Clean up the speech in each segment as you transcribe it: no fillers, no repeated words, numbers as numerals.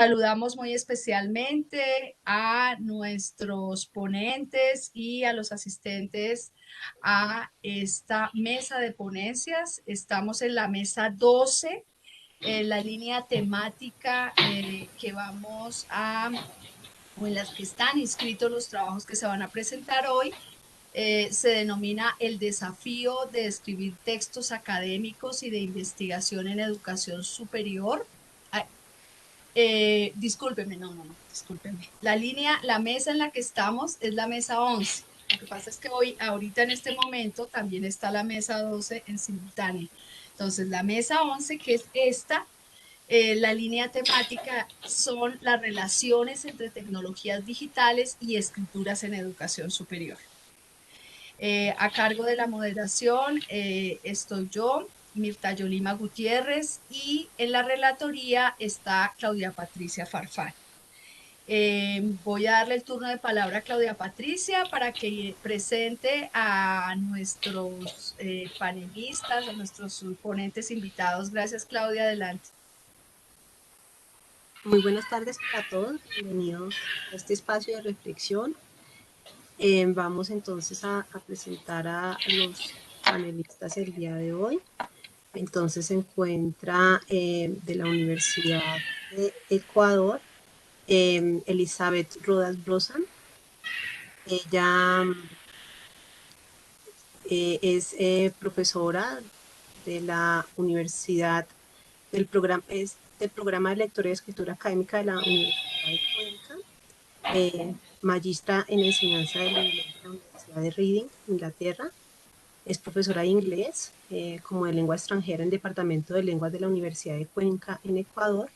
Saludamos muy especialmente a nuestros ponentes y a los asistentes a esta mesa de ponencias. Estamos en la mesa 12, en la línea temática que vamos a, o en las que están inscritos los trabajos que se van a presentar hoy. Se denomina el desafío de escribir textos académicos y de investigación en educación superior. Discúlpeme, no, discúlpeme. La mesa en la que estamos es la mesa 11. Lo que pasa es que hoy, ahorita en este momento, también está la mesa 12 en simultáneo. Entonces, la mesa 11, que es esta, la línea temática son las relaciones entre tecnologías digitales y escrituras en educación superior. A cargo de la moderación estoy yo, Mirta Yolima Gutiérrez, y en la relatoría está Claudia Patricia Farfán. Voy a darle el turno de palabra a Claudia Patricia para que presente a nuestros panelistas, a nuestros ponentes invitados. Gracias, Claudia. Adelante. Muy buenas tardes para todos. Bienvenidos a este espacio de reflexión. Vamos entonces a presentar a los panelistas el día de hoy. Entonces se encuentra de la Universidad de Ecuador, Elizabeth Rodas Brozan. Ella es profesora de la Universidad del programa de Lectura y Escritura Académica de la Universidad de Cuenca, magistra en enseñanza del inglés de la Universidad de Reading, Inglaterra. Es profesora de inglés como de lengua extranjera en Departamento de Lenguas de la Universidad de Cuenca, en Ecuador.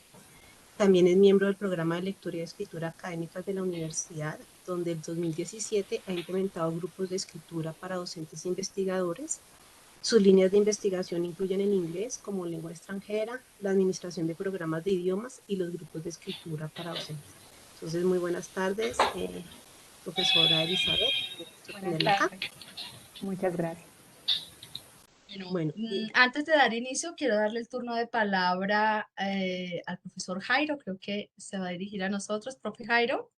También es miembro del programa de lectura y escritura académicas de la universidad, donde en 2017 ha implementado grupos de escritura para docentes e investigadores. Sus líneas de investigación incluyen el inglés como lengua extranjera, la administración de programas de idiomas y los grupos de escritura para docentes. Entonces, muy buenas tardes, profesora Elizabeth. Buenas tardes. Muchas gracias. Bueno, antes de dar inicio, quiero darle el turno de palabra al profesor Jairo. Creo que se va a dirigir a nosotros. Profe Jairo.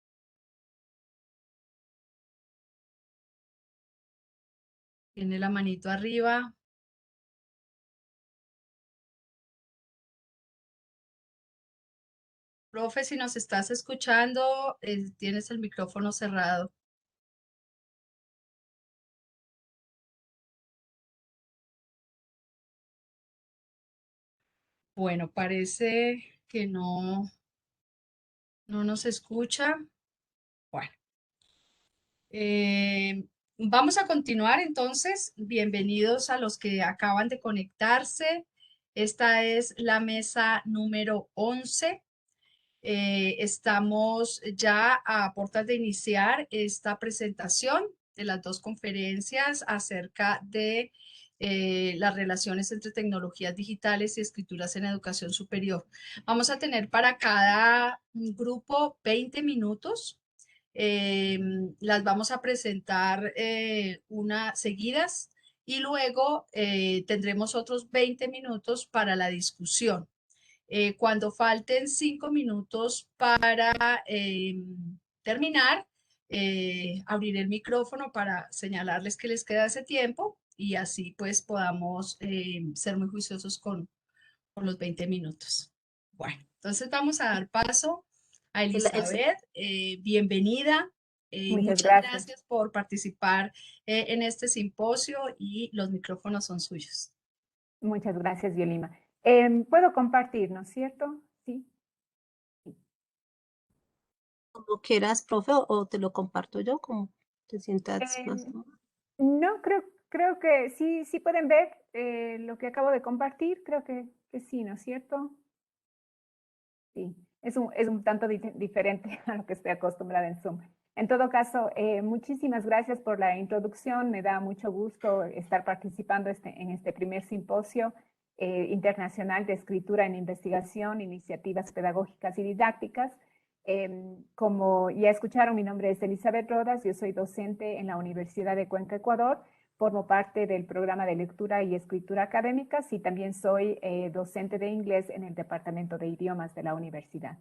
Tiene la manito arriba. Profe, si nos estás escuchando, tienes el micrófono cerrado. Bueno, parece que no nos escucha. Bueno, vamos a continuar entonces. Bienvenidos a los que acaban de conectarse. Esta es la mesa número 11. Estamos ya a puertas de iniciar esta presentación de las dos conferencias acerca de las relaciones entre tecnologías digitales y escrituras en educación superior. Vamos a tener para cada grupo 20 minutos. Las vamos a presentar unas seguidas y luego tendremos otros 20 minutos para la discusión. Cuando falten 5 minutos para terminar, abriré el micrófono para señalarles que les queda ese tiempo y así pues podamos ser muy juiciosos con los 20 minutos. Bueno, entonces vamos a dar paso a Elizabeth. Bienvenida. Muchas gracias por participar en este simposio y los micrófonos son suyos. Muchas gracias, Yolima. Puedo compartir, ¿no es cierto? Sí. Como quieras, profe, o te lo comparto yo, como te sientas más cómoda. No, creo que sí pueden ver lo que acabo de compartir. Creo que sí, ¿no es cierto? Sí, es un tanto diferente a lo que estoy acostumbrada en Zoom. En todo caso, muchísimas gracias por la introducción. Me da mucho gusto estar participando en este primer simposio internacional de escritura en investigación, iniciativas pedagógicas y didácticas. Como ya escucharon, mi nombre es Elizabeth Rodas, yo soy docente en la Universidad de Cuenca, Ecuador. Formo parte del programa de lectura y escritura académicas y también soy docente de inglés en el Departamento de Idiomas de la universidad.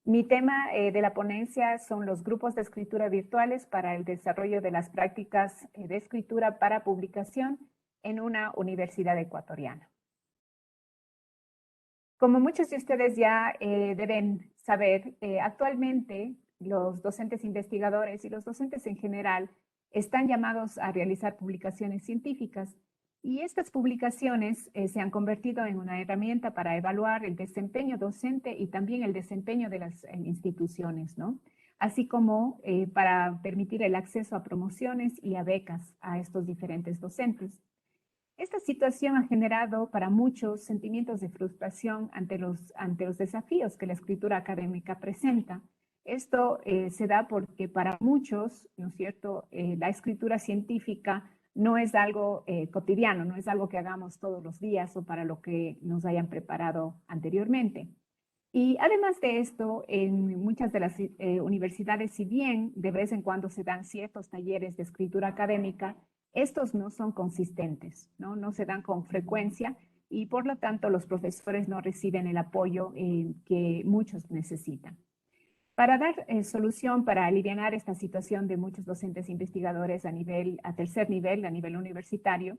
Mi tema de la ponencia son los grupos de escritura virtuales para el desarrollo de las prácticas de escritura para publicación en una universidad ecuatoriana. Como muchos de ustedes ya deben saber, actualmente los docentes investigadores y los docentes en general están llamados a realizar publicaciones científicas y estas publicaciones se han convertido en una herramienta para evaluar el desempeño docente y también el desempeño de las instituciones, ¿no? Así como para permitir el acceso a promociones y a becas a estos diferentes docentes. Esta situación ha generado para muchos sentimientos de frustración ante los desafíos que la escritura académica presenta. Esto se da porque para muchos, ¿no es cierto?, la escritura científica no es algo cotidiano, no es algo que hagamos todos los días o para lo que nos hayan preparado anteriormente. Y además de esto, en muchas de las universidades, si bien de vez en cuando se dan ciertos talleres de escritura académica, estos no son consistentes, no se dan con frecuencia y por lo tanto los profesores no reciben el apoyo que muchos necesitan. Para dar solución, para aliviar esta situación de muchos docentes investigadores a tercer nivel, a nivel universitario,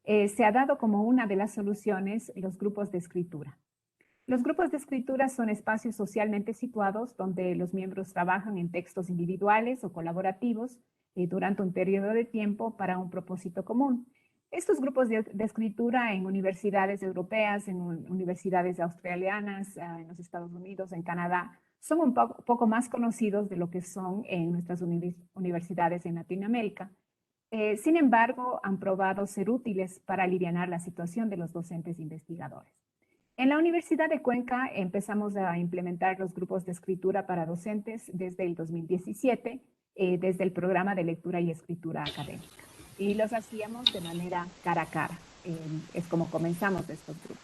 se ha dado como una de las soluciones los grupos de escritura. Los grupos de escritura son espacios socialmente situados donde los miembros trabajan en textos individuales o colaborativos durante un periodo de tiempo para un propósito común. Estos grupos de escritura en universidades europeas, en universidades australianas, en los Estados Unidos, en Canadá, son un poco más conocidos de lo que son en nuestras universidades en Latinoamérica. Sin embargo, han probado ser útiles para aliviar la situación de los docentes investigadores. En la Universidad de Cuenca empezamos a implementar los grupos de escritura para docentes desde el 2017, desde el programa de lectura y escritura académica. Y los hacíamos de manera cara a cara. Es como comenzamos estos grupos.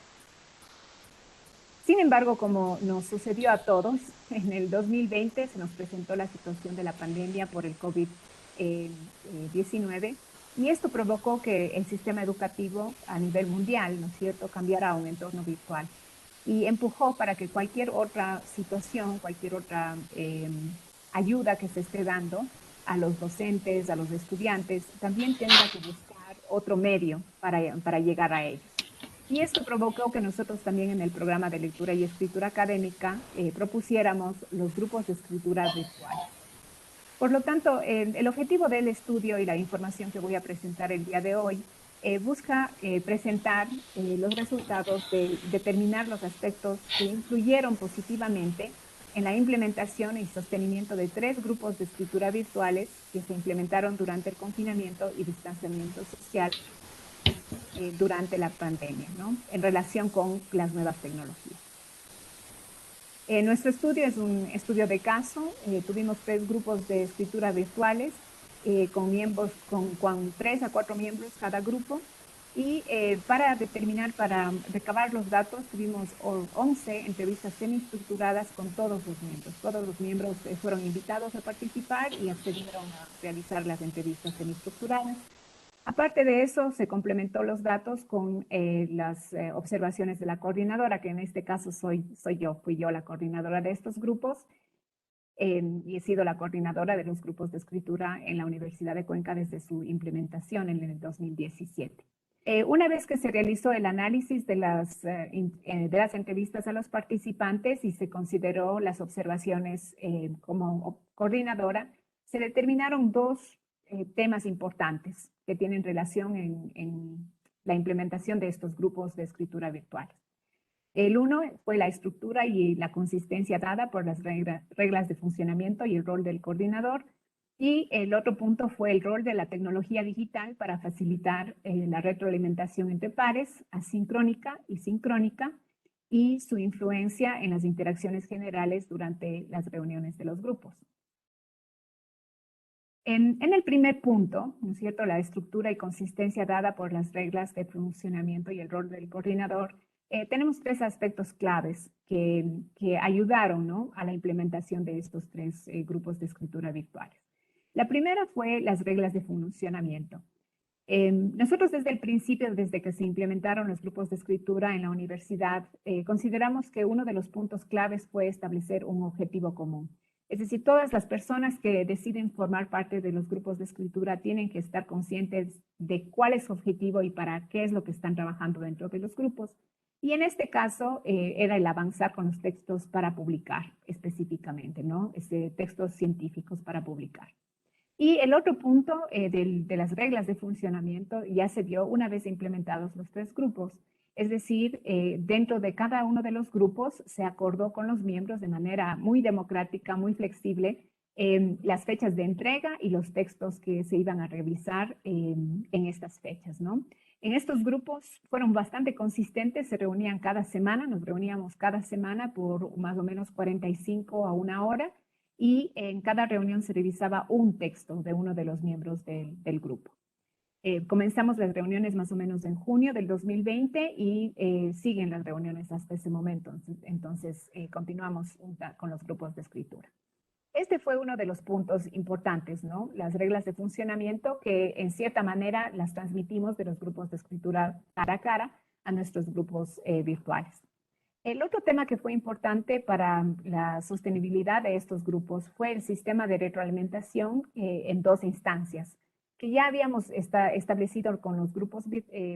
Sin embargo, como nos sucedió a todos, en el 2020 se nos presentó la situación de la pandemia por el COVID-19 y esto provocó que el sistema educativo a nivel mundial, ¿no es cierto?, cambiara a un entorno virtual y empujó para que cualquier otra situación, cualquier otra ayuda que se esté dando a los docentes, a los estudiantes, también tenga que buscar otro medio para llegar a ellos. Y esto provocó que nosotros también en el programa de lectura y escritura académica propusiéramos los grupos de escritura virtual. Por lo tanto, el objetivo del estudio y la información que voy a presentar el día de hoy busca presentar los resultados de determinar los aspectos que influyeron positivamente en la implementación y sostenimiento de 3 grupos de escritura virtuales que se implementaron durante el confinamiento y distanciamiento social durante la pandemia, ¿no?, en relación con las nuevas tecnologías. Nuestro estudio es un estudio de caso. Tuvimos 3 grupos de escritura virtuales con miembros, con 3 a 4 miembros cada grupo. Y para recabar los datos, tuvimos 11 entrevistas semiestructuradas con todos los miembros. Todos los miembros fueron invitados a participar y accedieron a realizar las entrevistas semiestructuradas. Aparte de eso, se complementó los datos con las observaciones de la coordinadora, que en este caso fui yo la coordinadora de estos grupos y he sido la coordinadora de los grupos de escritura en la Universidad de Cuenca desde su implementación en el 2017. Una vez que se realizó el análisis de las entrevistas a los participantes y se consideró las observaciones como coordinadora, se determinaron 2 temas importantes que tienen relación en la implementación de estos grupos de escritura virtual. El uno fue la estructura y la consistencia dada por las reglas de funcionamiento y el rol del coordinador. Y el otro punto fue el rol de la tecnología digital para facilitar la retroalimentación entre pares, asincrónica y sincrónica, y su influencia en las interacciones generales durante las reuniones de los grupos. En el primer punto, ¿no es cierto?, la estructura y consistencia dada por las reglas de funcionamiento y el rol del coordinador, tenemos 3 aspectos claves que ayudaron, ¿no?, a la implementación de estos 3 grupos de escritura virtuales. La primera fue las reglas de funcionamiento. Nosotros desde el principio, desde que se implementaron los grupos de escritura en la universidad, consideramos que uno de los puntos claves fue establecer un objetivo común. Es decir, todas las personas que deciden formar parte de los grupos de escritura tienen que estar conscientes de cuál es su objetivo y para qué es lo que están trabajando dentro de los grupos. Y en este caso era el avanzar con los textos para publicar específicamente, ¿no? Textos científicos para publicar. Y el otro punto de las reglas de funcionamiento ya se dio una vez implementados los 3 grupos. Es decir, dentro de cada uno de los grupos se acordó con los miembros de manera muy democrática, muy flexible, las fechas de entrega y los textos que se iban a revisar en estas fechas, ¿no? En estos grupos fueron bastante consistentes, se reunían cada semana, nos reuníamos cada semana por más o menos 45 a 1 hora, y en cada reunión se revisaba un texto de uno de los miembros del grupo. Comenzamos las reuniones más o menos en junio del 2020 y siguen las reuniones hasta ese momento. Entonces, continuamos con los grupos de escritura. Este fue uno de los puntos importantes, ¿no? Las reglas de funcionamiento que en cierta manera las transmitimos de los grupos de escritura cara a cara a nuestros grupos virtuales. El otro tema que fue importante para la sostenibilidad de estos grupos fue el sistema de retroalimentación en 2 instancias, que ya habíamos establecido con los grupos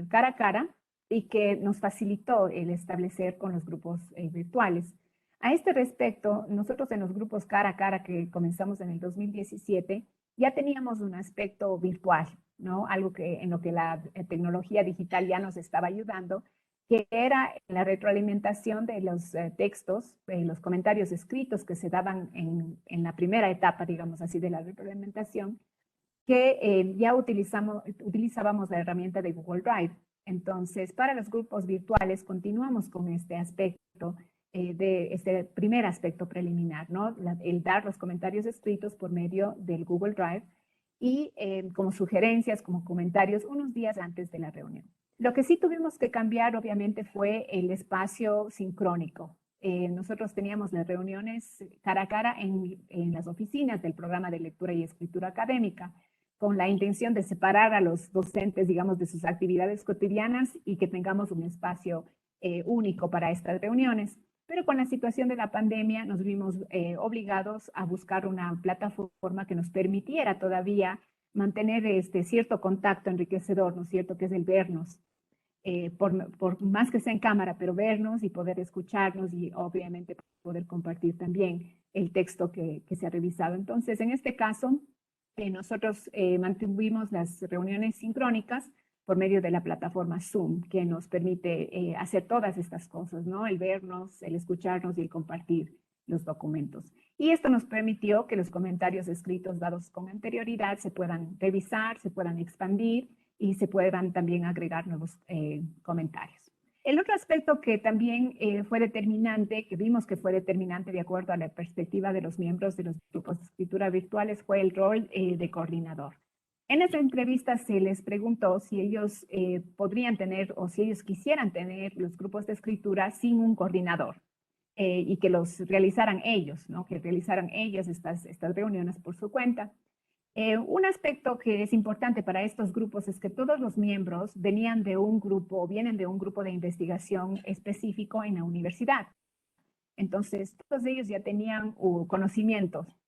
cara a cara y que nos facilitó el establecer con los grupos virtuales. A este respecto, nosotros en los grupos cara a cara que comenzamos en el 2017, ya teníamos un aspecto virtual, ¿no? Algo en lo que la tecnología digital ya nos estaba ayudando, que era la retroalimentación de los textos, los comentarios escritos que se daban en la primera etapa, digamos así, de la retroalimentación, que ya utilizábamos la herramienta de Google Drive. Entonces, para los grupos virtuales continuamos con este aspecto, de este primer aspecto preliminar, ¿no? El dar los comentarios escritos por medio del Google Drive y como sugerencias, como comentarios, unos días antes de la reunión. Lo que sí tuvimos que cambiar, obviamente, fue el espacio sincrónico. Nosotros teníamos las reuniones cara a cara en las oficinas del programa de lectura y escritura académica, con la intención de separar a los docentes, digamos, de sus actividades cotidianas y que tengamos un espacio único para estas reuniones. Pero con la situación de la pandemia nos vimos obligados a buscar una plataforma que nos permitiera todavía mantener cierto contacto enriquecedor, ¿no es cierto?, que es el vernos, por más que sea en cámara, pero vernos y poder escucharnos y obviamente poder compartir también el texto que se ha revisado. Entonces, en este caso, nosotros mantuvimos las reuniones sincrónicas por medio de la plataforma Zoom, que nos permite hacer todas estas cosas, ¿no? El vernos, el escucharnos y el compartir los documentos. Y esto nos permitió que los comentarios escritos dados con anterioridad se puedan revisar, se puedan expandir y se puedan también agregar nuevos comentarios. El otro aspecto que también fue determinante, que vimos que fue determinante de acuerdo a la perspectiva de los miembros de los grupos de escritura virtuales, fue el rol de coordinador. En esta entrevista se les preguntó si ellos podrían tener o si ellos quisieran tener los grupos de escritura sin un coordinador y que los realizaran ellos, ¿no? Que realizaran ellos estas reuniones por su cuenta. Un aspecto que es importante para estos grupos es que todos los miembros vienen de un grupo de investigación específico en la universidad. Entonces, todos ellos ya tenían conocimientos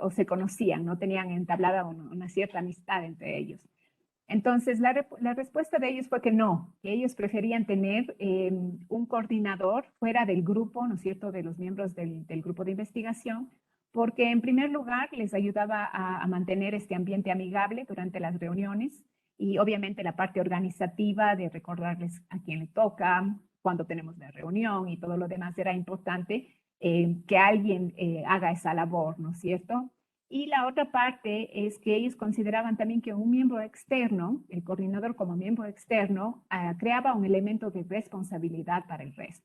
o se conocían, no tenían entablada una cierta amistad entre ellos. Entonces, la respuesta de ellos fue que no, que ellos preferían tener un coordinador fuera del grupo, ¿no es cierto?, de los miembros del grupo de investigación, porque en primer lugar les ayudaba a mantener este ambiente amigable durante las reuniones y obviamente la parte organizativa de recordarles a quién le toca, cuándo tenemos la reunión y todo lo demás era importante que alguien haga esa labor, ¿no es cierto? Y la otra parte es que ellos consideraban también que un miembro externo, el coordinador como miembro externo, creaba un elemento de responsabilidad para el resto.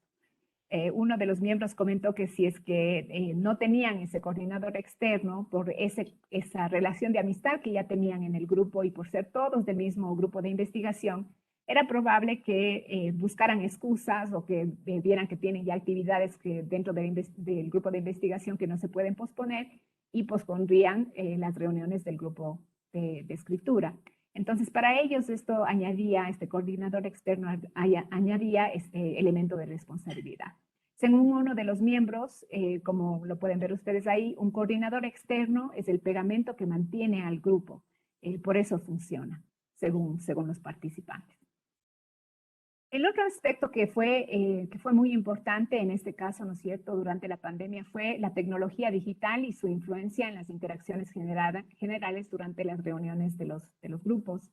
Uno de los miembros comentó que si es que no tenían ese coordinador externo por esa relación de amistad que ya tenían en el grupo y por ser todos del mismo grupo de investigación, era probable que buscaran excusas o que vieran que tienen ya actividades que dentro del grupo de investigación que no se pueden posponer y pospondrían las reuniones del grupo de escritura. Entonces, para ellos esto añadía, este coordinador externo añadía este elemento de responsabilidad. Según uno de los miembros, como lo pueden ver ustedes ahí, un coordinador externo es el pegamento que mantiene al grupo. Por eso funciona, según los participantes. El otro aspecto que fue muy importante en este caso, ¿no es cierto?, durante la pandemia fue la tecnología digital y su influencia en las interacciones generales durante las reuniones de los grupos.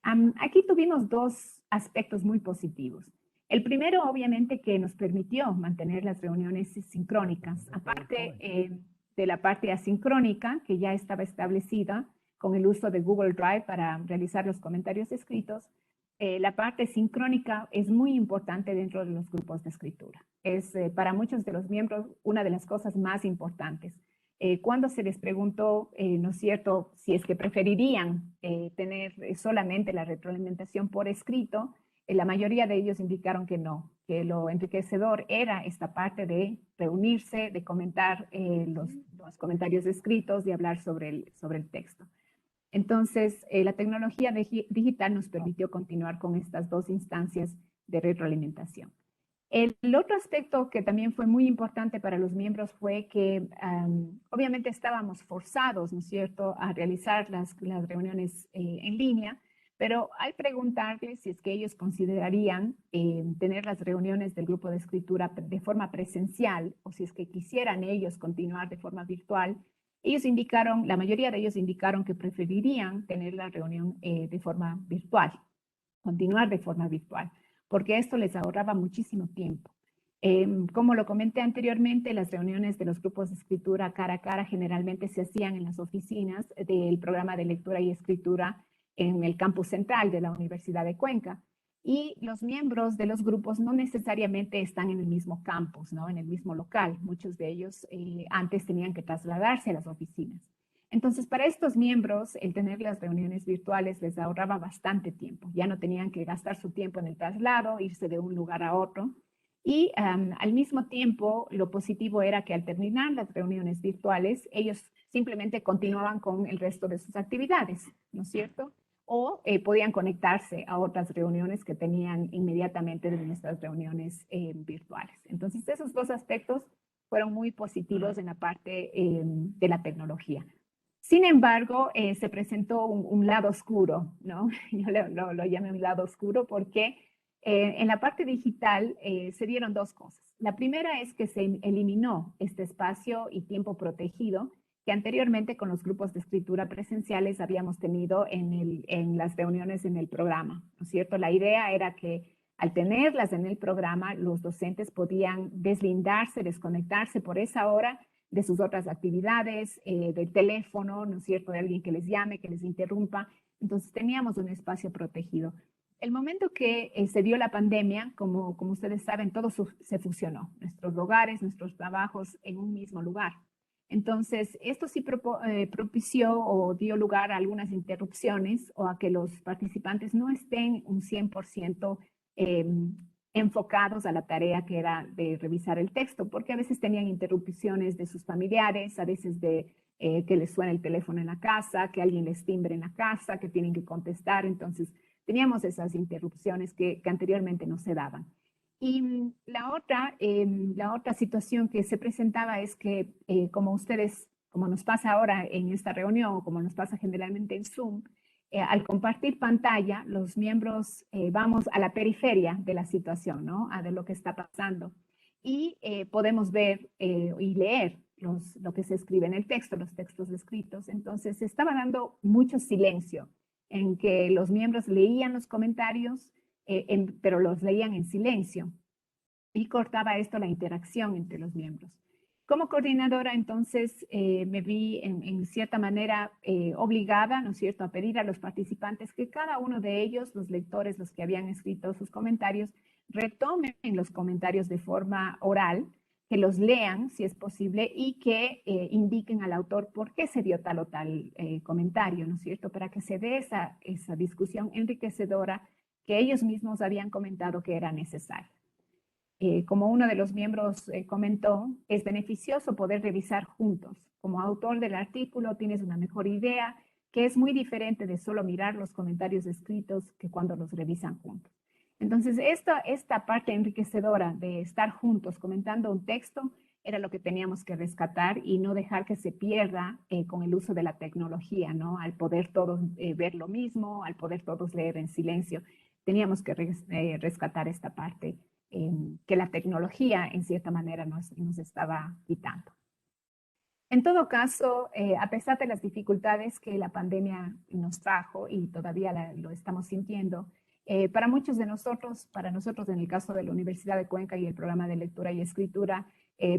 Aquí tuvimos dos aspectos muy positivos. El primero, obviamente, que nos permitió mantener las reuniones sincrónicas, aparte de la parte asincrónica, que ya estaba establecida con el uso de Google Drive para realizar los comentarios escritos. La parte sincrónica es muy importante dentro de los grupos de escritura. Es para muchos de los miembros una de las cosas más importantes. Cuando se les preguntó, ¿no es cierto?, si es que preferirían tener solamente la retroalimentación por escrito, la mayoría de ellos indicaron que no, que lo enriquecedor era esta parte de reunirse, de comentar los comentarios escritos, de hablar sobre el texto. Entonces, la tecnología digital nos permitió continuar con estas dos instancias de retroalimentación. El otro aspecto que también fue muy importante para los miembros fue que obviamente estábamos forzados, ¿no es cierto?, a realizar las reuniones en línea, pero al preguntarles si es que ellos considerarían tener las reuniones del grupo de escritura de forma presencial o si es que quisieran ellos continuar de forma virtual, la mayoría de ellos indicaron que preferirían tener la reunión de forma virtual, continuar de forma virtual, porque esto les ahorraba muchísimo tiempo. Como lo comenté anteriormente, las reuniones de los grupos de escritura cara a cara generalmente se hacían en las oficinas del programa de lectura y escritura en el campus central de la Universidad de Cuenca. Y los miembros de los grupos no necesariamente están en el mismo campus, ¿no?, en el mismo local. Muchos de ellos antes tenían que trasladarse a las oficinas. Entonces, para estos miembros, el tener las reuniones virtuales les ahorraba bastante tiempo. Ya no tenían que gastar su tiempo en el traslado, irse de un lugar a otro. Y al mismo tiempo, lo positivo era que al terminar las reuniones virtuales, ellos simplemente continuaban con el resto de sus actividades, ¿no es cierto?, o podían conectarse a otras reuniones que tenían inmediatamente de nuestras reuniones virtuales. Entonces, esos dos aspectos fueron muy positivos en la parte de la tecnología. Sin embargo, se presentó un lado oscuro, ¿no? Yo lo llamé un lado oscuro porque en la parte digital se dieron dos cosas. La primera es que se eliminó este espacio y tiempo protegido que anteriormente con los grupos de escritura presenciales habíamos tenido en las reuniones en el programa, ¿no es cierto? La idea era que al tenerlas en el programa, los docentes podían deslindarse, desconectarse por esa hora de sus otras actividades, del teléfono, ¿no es cierto?, de alguien que les llame, que les interrumpa. Entonces teníamos un espacio protegido. El momento que se dio la pandemia, como ustedes saben, todo se fusionó, nuestros hogares, nuestros trabajos en un mismo lugar. Entonces, esto sí propició o dio lugar a algunas interrupciones o a que los participantes no estén un 100% enfocados a la tarea que era de revisar el texto, porque a veces tenían interrupciones de sus familiares, a veces de que les suena el teléfono en la casa, que alguien les timbre en la casa, que tienen que contestar. Entonces, teníamos esas interrupciones que anteriormente no se daban. Y la otra situación que se presentaba es que, como nos pasa ahora en esta reunión, o como nos pasa generalmente en Zoom, al compartir pantalla, los miembros vamos a la periferia de la situación, ¿no?, de lo que está pasando. Y podemos ver y leer lo que se escribe en el texto, los textos escritos. Entonces, se estaba dando mucho silencio en que los miembros leían los comentarios, pero los leían en silencio y cortaba esto la interacción entre los miembros. Como coordinadora, entonces, me vi en cierta manera obligada, ¿no es cierto?, a pedir a los participantes que cada uno de ellos, los lectores, los que habían escrito sus comentarios, retomen los comentarios de forma oral, que los lean, si es posible, y que indiquen al autor por qué se dio tal o tal comentario, ¿no es cierto?, para que se dé esa discusión enriquecedora que ellos mismos habían comentado que era necesaria. Como uno de los miembros comentó, es beneficioso poder revisar juntos. Como autor del artículo tienes una mejor idea que es muy diferente de solo mirar los comentarios escritos que cuando los revisan juntos. Entonces, esta parte enriquecedora de estar juntos comentando un texto era lo que teníamos que rescatar y no dejar que se pierda con el uso de la tecnología, ¿no? Al poder todos ver lo mismo, al poder todos leer en silencio, teníamos que rescatar esta parte que la tecnología en cierta manera nos estaba quitando. En todo caso, a pesar de las dificultades que la pandemia nos trajo y todavía lo estamos sintiendo, para muchos de nosotros, para nosotros en el caso de la Universidad de Cuenca y el programa de lectura y escritura,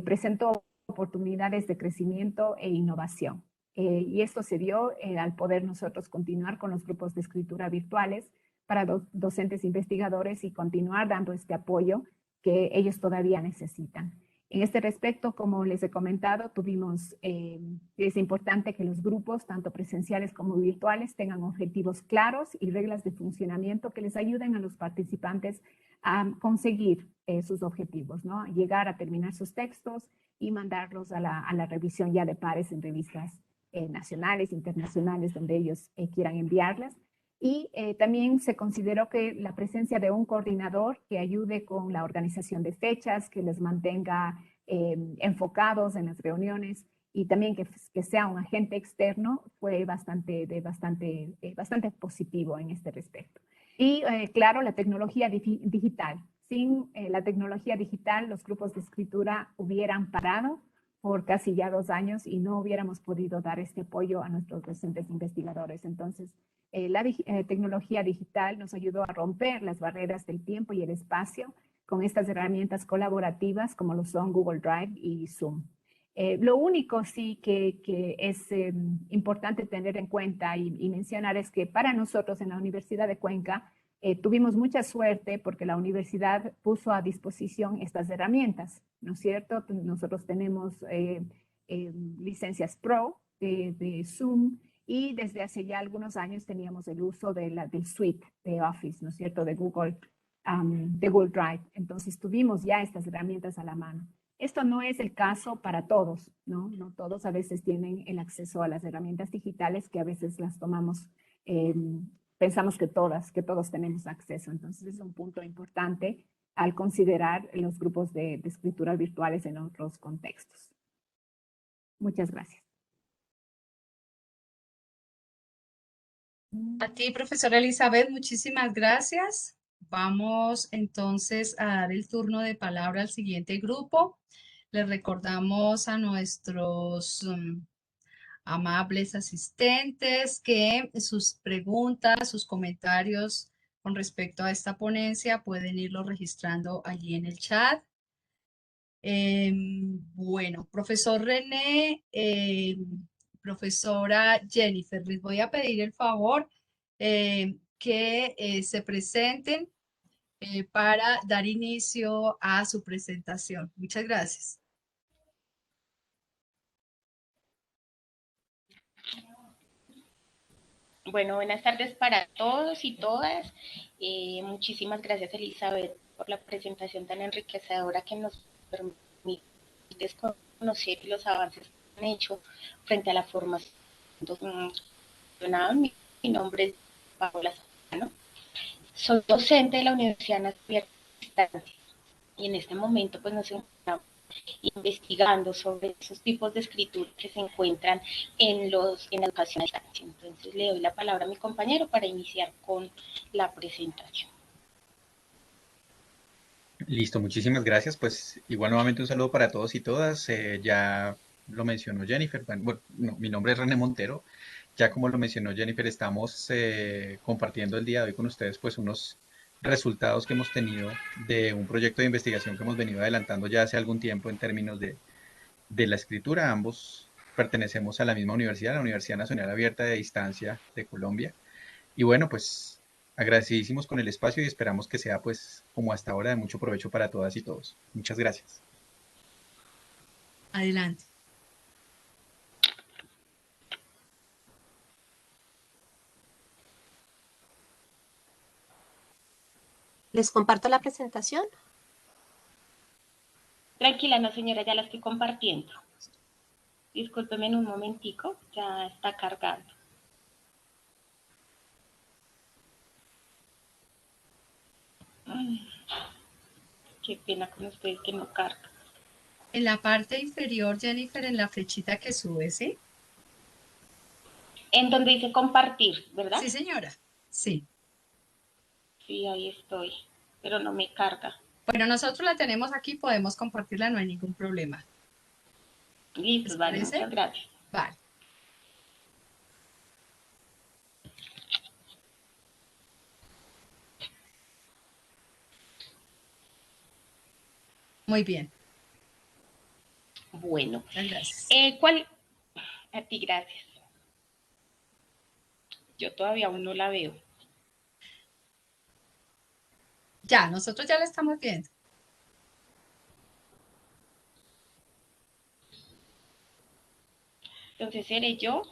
presentó oportunidades de crecimiento e innovación. Y esto se dio al poder nosotros continuar con los grupos de escritura virtuales para docentes investigadores y continuar dando este apoyo que ellos todavía necesitan. En este respecto, como les he comentado, es importante que los grupos, tanto presenciales como virtuales, tengan objetivos claros y reglas de funcionamiento que les ayuden a los participantes a conseguir sus objetivos, ¿no? Llegar a terminar sus textos y mandarlos a la revisión ya de pares en revistas nacionales, internacionales, donde ellos quieran enviarlas. Y también se consideró que la presencia de un coordinador que ayude con la organización de fechas, que les mantenga enfocados en las reuniones y también que sea un agente externo fue bastante positivo en este respecto. Y claro, la tecnología digital. Sin la tecnología digital, los grupos de escritura hubieran parado por casi ya 2 años y no hubiéramos podido dar este apoyo a nuestros docentes investigadores. Entonces, la tecnología digital nos ayudó a romper las barreras del tiempo y el espacio con estas herramientas colaborativas como lo son Google Drive y Zoom. Lo único sí que es importante tener en cuenta y mencionar es que para nosotros en la Universidad de Cuenca tuvimos mucha suerte porque la universidad puso a disposición estas herramientas, ¿no es cierto? Nosotros tenemos licencias Pro de Zoom y desde hace ya algunos años teníamos el uso del suite de Office, ¿no es cierto? De Google Drive. Entonces tuvimos ya estas herramientas a la mano. Esto no es el caso para todos, ¿no? No todos a veces tienen el acceso a las herramientas digitales que a veces las tomamos, pensamos que todos tenemos acceso. Entonces es un punto importante al considerar los grupos de escritura virtuales en otros contextos. Muchas gracias. A ti, profesora Elizabeth, muchísimas gracias. Vamos entonces a dar el turno de palabra al siguiente grupo. Les recordamos a nuestros amables asistentes que sus preguntas, sus comentarios con respecto a esta ponencia pueden irlo registrando allí en el chat. Bueno, profesor René, profesora Jennifer, les voy a pedir el favor que se presenten para dar inicio a su presentación. Muchas gracias. Bueno, buenas tardes para todos y todas. Muchísimas gracias, Elizabeth, por la presentación tan enriquecedora que nos permite conocer los avances que han hecho frente a la formación. Mi nombre es Paola Solano. Soy docente de la Universidad Nacional y en este momento pues nos encontramos investigando sobre esos tipos de escritura que se encuentran en la educación a distancia. Entonces le doy la palabra a mi compañero para iniciar con la presentación. Listo, muchísimas gracias. Pues igual nuevamente un saludo para todos y todas. Ya lo mencionó Jennifer. Bueno, no, mi nombre es René Montero. Ya como lo mencionó Jennifer, estamos compartiendo el día de hoy con ustedes pues unos resultados que hemos tenido de un proyecto de investigación que hemos venido adelantando ya hace algún tiempo en términos de la escritura. Ambos pertenecemos a la misma universidad, la Universidad Nacional Abierta de Distancia de Colombia. Y bueno, pues agradecidísimos con el espacio y esperamos que sea pues como hasta ahora de mucho provecho para todas y todos. Muchas gracias. Adelante. ¿Les comparto la presentación? Tranquila, no señora, ya la estoy compartiendo. Discúlpeme en un momentico, ya está cargando. Qué pena con usted que no carga. En la parte inferior, Jennifer, en la flechita que sube, ¿sí? En donde dice compartir, ¿verdad? Sí, señora. Sí. Sí, ahí estoy, pero no me carga. Bueno, nosotros la tenemos aquí, podemos compartirla, no hay ningún problema. ¿Les Listo, vale, parece? muchas gracias. Vale. Muy bien. Bueno, Muchas gracias. ¿cuál? A ti, gracias. Yo todavía aún no la veo. Ya, nosotros ya la estamos viendo. Entonces, ¿seré yo?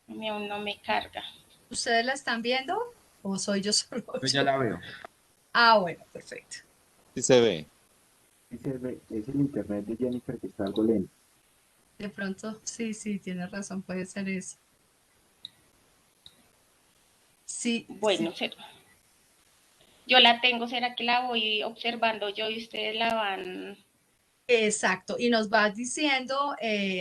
Aún no me carga. ¿Ustedes la están viendo o soy yo solo Yo ya yo? la veo. Ah, bueno, perfecto. Sí se ve. Sí se ve, es el internet de Jennifer que está algo lento. De pronto, sí, sí, tienes razón, puede ser eso. Sí, Bueno, sí, yo la tengo, ¿será que la voy observando yo y ustedes la van exacto. Y nos vas diciendo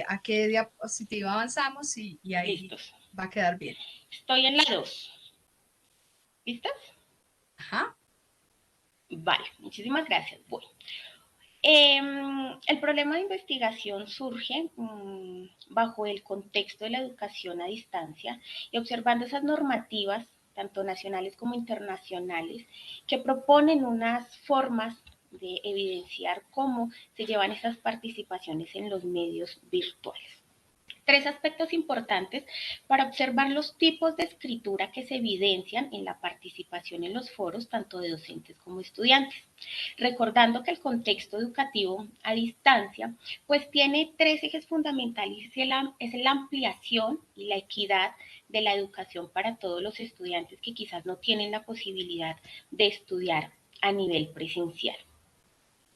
a qué diapositiva avanzamos y ahí listos? va a quedar bien. Estoy en la 2. ¿Listas? Ajá. Vale, muchísimas gracias. Bueno, el problema de investigación surge bajo el contexto de la educación a distancia y observando esas normativas, tanto nacionales como internacionales, que proponen unas formas de evidenciar cómo se llevan esas participaciones en los medios virtuales. Tres aspectos importantes para observar los tipos de escritura que se evidencian en la participación en los foros, tanto de docentes como estudiantes. Recordando que el contexto educativo a distancia, pues tiene tres ejes fundamentales, es la ampliación y la equidad de la educación para todos los estudiantes que quizás no tienen la posibilidad de estudiar a nivel presencial.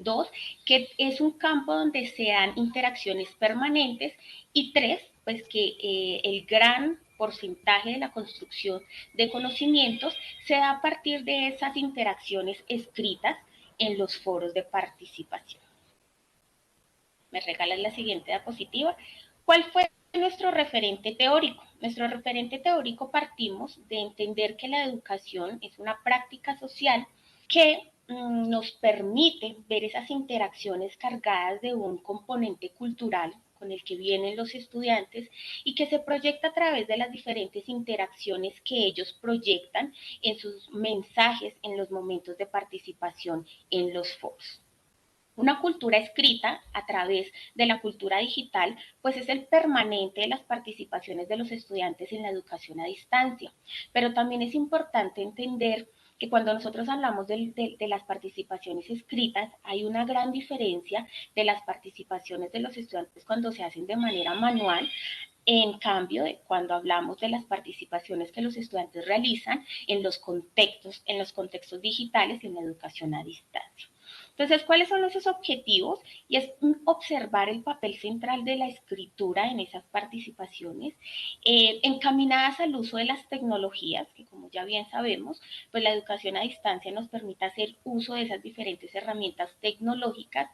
Dos, que es un campo donde se dan interacciones permanentes. Y tres, pues que el gran porcentaje de la construcción de conocimientos se da a partir de esas interacciones escritas en los foros de participación. Me regalas la siguiente diapositiva. ¿Cuál fue nuestro referente teórico? Nuestro referente teórico partimos de entender que la educación es una práctica social que nos permite ver esas interacciones cargadas de un componente cultural con el que vienen los estudiantes y que se proyecta a través de las diferentes interacciones que ellos proyectan en sus mensajes en los momentos de participación en los foros. Una cultura escrita a través de la cultura digital, pues es el permanente de las participaciones de los estudiantes en la educación a distancia. Pero también es importante entender que cuando nosotros hablamos de las participaciones escritas, hay una gran diferencia de las participaciones de los estudiantes cuando se hacen de manera manual. En cambio, cuando hablamos de las participaciones que los estudiantes realizan en los contextos digitales y en la educación a distancia. Entonces, ¿cuáles son esos objetivos? Y es observar el papel central de la escritura en esas participaciones, encaminadas al uso de las tecnologías, que como ya bien sabemos, pues la educación a distancia nos permite hacer uso de esas diferentes herramientas tecnológicas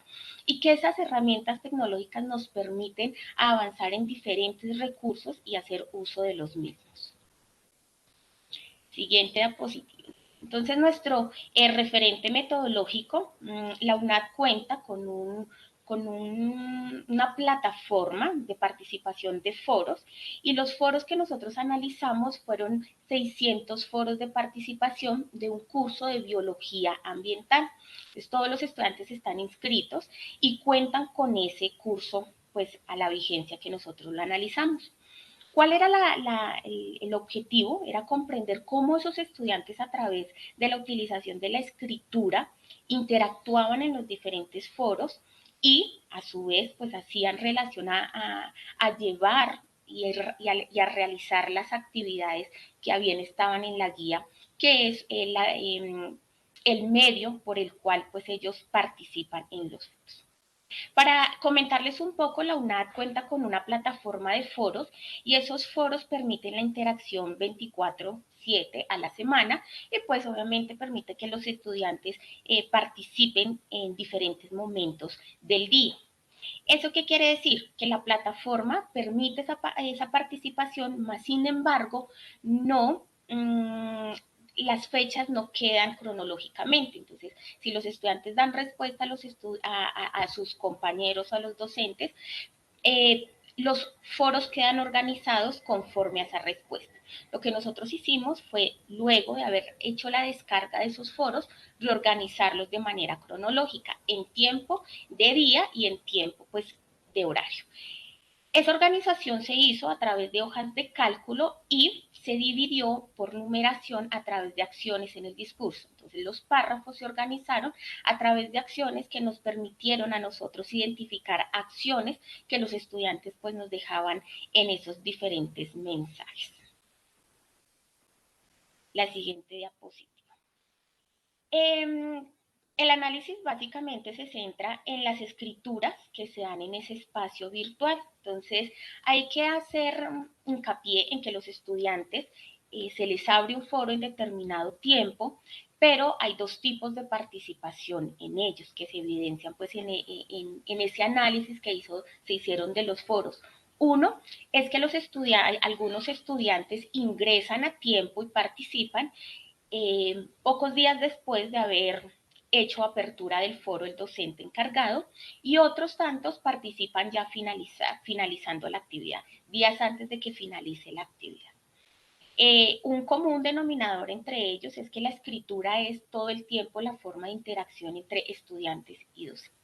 y que esas herramientas tecnológicas nos permiten avanzar en diferentes recursos y hacer uso de los mismos. Siguiente diapositiva. Entonces, nuestro referente metodológico, la UNAD cuenta con una plataforma de participación de foros y los foros que nosotros analizamos fueron 600 foros de participación de un curso de biología ambiental. Entonces, todos los estudiantes están inscritos y cuentan con ese curso pues a la vigencia que nosotros lo analizamos. ¿Cuál era el objetivo? Era comprender cómo esos estudiantes a través de la utilización de la escritura interactuaban en los diferentes foros y a su vez pues hacían relación a llevar y a realizar las actividades que bien estaban en la guía, que es el medio por el cual pues ellos participan en los foros. Para comentarles un poco, la UNAD cuenta con una plataforma de foros y esos foros permiten la interacción 24/7 a la semana y pues obviamente permite que los estudiantes participen en diferentes momentos del día. ¿Eso qué quiere decir? Que la plataforma permite esa participación, más sin embargo, no, las fechas no quedan cronológicamente. Entonces, si los estudiantes dan respuesta a sus compañeros o a los docentes, los foros quedan organizados conforme a esa respuesta. Lo que nosotros hicimos fue, luego de haber hecho la descarga de esos foros, reorganizarlos de manera cronológica, en tiempo de día y en tiempo pues de horario. Esa organización se hizo a través de hojas de cálculo y se dividió por numeración a través de acciones en el discurso. Entonces los párrafos se organizaron a través de acciones que nos permitieron a nosotros identificar acciones que los estudiantes pues nos dejaban en esos diferentes mensajes. La siguiente diapositiva. El análisis básicamente se centra en las escrituras que se dan en ese espacio virtual. Entonces, hay que hacer hincapié en que los estudiantes se les abre un foro en determinado tiempo, pero hay dos tipos de participación en ellos que se evidencian pues en ese análisis que se hicieron de los foros. Uno es que algunos estudiantes ingresan a tiempo y participan pocos días después de haber hecho apertura del foro el docente encargado, y otros tantos participan ya finalizando la actividad, días antes de que finalice la actividad. Un común denominador entre ellos es que la escritura es todo el tiempo la forma de interacción entre estudiantes y docentes.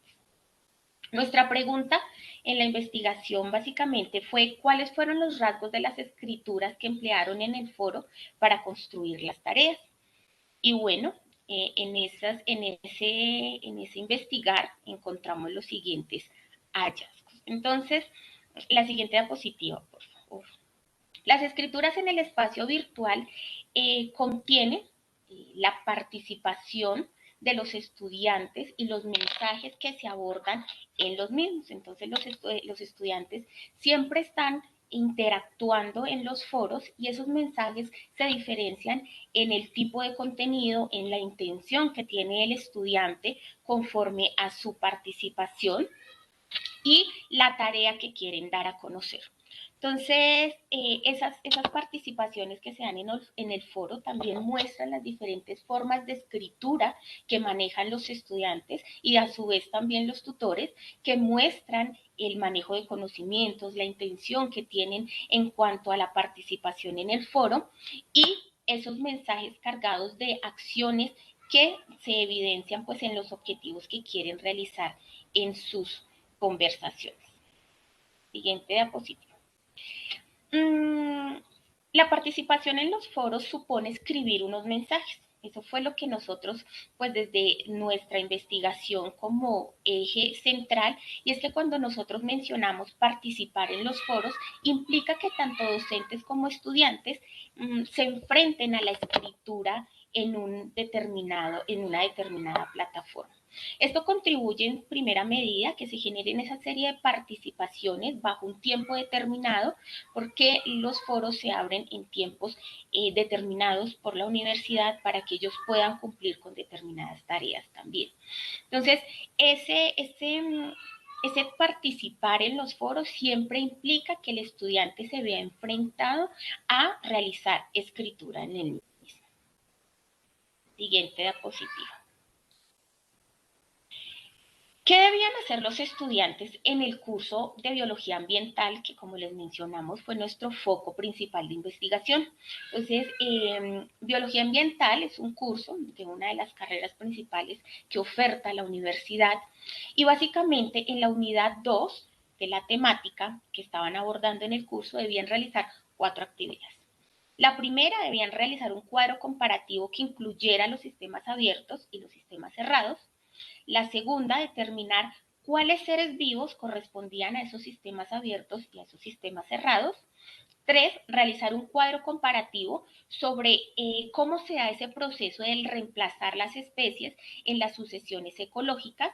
Nuestra pregunta en la investigación básicamente fue cuáles fueron los rasgos de las escrituras que emplearon en el foro para construir las tareas. Y bueno, en ese investigar encontramos los siguientes hallazgos. Entonces, la siguiente diapositiva, por favor. Las escrituras en el espacio virtual contienen la participación de los estudiantes y los mensajes que se abordan en los mismos. Entonces, los estudiantes siempre están interactuando en los foros y esos mensajes se diferencian en el tipo de contenido, en la intención que tiene el estudiante conforme a su participación y la tarea que quieren dar a conocer. Entonces, esas participaciones que se dan en el foro también muestran las diferentes formas de escritura que manejan los estudiantes y a su vez también los tutores, que muestran el manejo de conocimientos, la intención que tienen en cuanto a la participación en el foro y esos mensajes cargados de acciones que se evidencian pues en los objetivos que quieren realizar en sus conversaciones. Siguiente diapositiva. La participación en los foros supone escribir unos mensajes. Eso fue lo que nosotros, pues desde nuestra investigación como eje central, y es que cuando nosotros mencionamos participar en los foros, implica que tanto docentes como estudiantes se enfrenten a la escritura en una determinada plataforma. Esto contribuye en primera medida a que se generen esa serie de participaciones bajo un tiempo determinado, porque los foros se abren en tiempos determinados por la universidad para que ellos puedan cumplir con determinadas tareas también. Entonces, ese participar en los foros siempre implica que el estudiante se vea enfrentado a realizar escritura en el mismo. Siguiente diapositiva. ¿Qué debían hacer los estudiantes en el curso de Biología Ambiental, que como les mencionamos fue nuestro foco principal de investigación? Entonces, Biología Ambiental es un curso de una de las carreras principales que oferta la universidad y básicamente en la unidad 2 de la temática que estaban abordando en el curso debían realizar 4 actividades. La primera, debían realizar un cuadro comparativo que incluyera los sistemas abiertos y los sistemas cerrados. La segunda, determinar cuáles seres vivos correspondían a esos sistemas abiertos y a esos sistemas cerrados. 3, realizar un cuadro comparativo sobre cómo se da ese proceso de reemplazar las especies en las sucesiones ecológicas.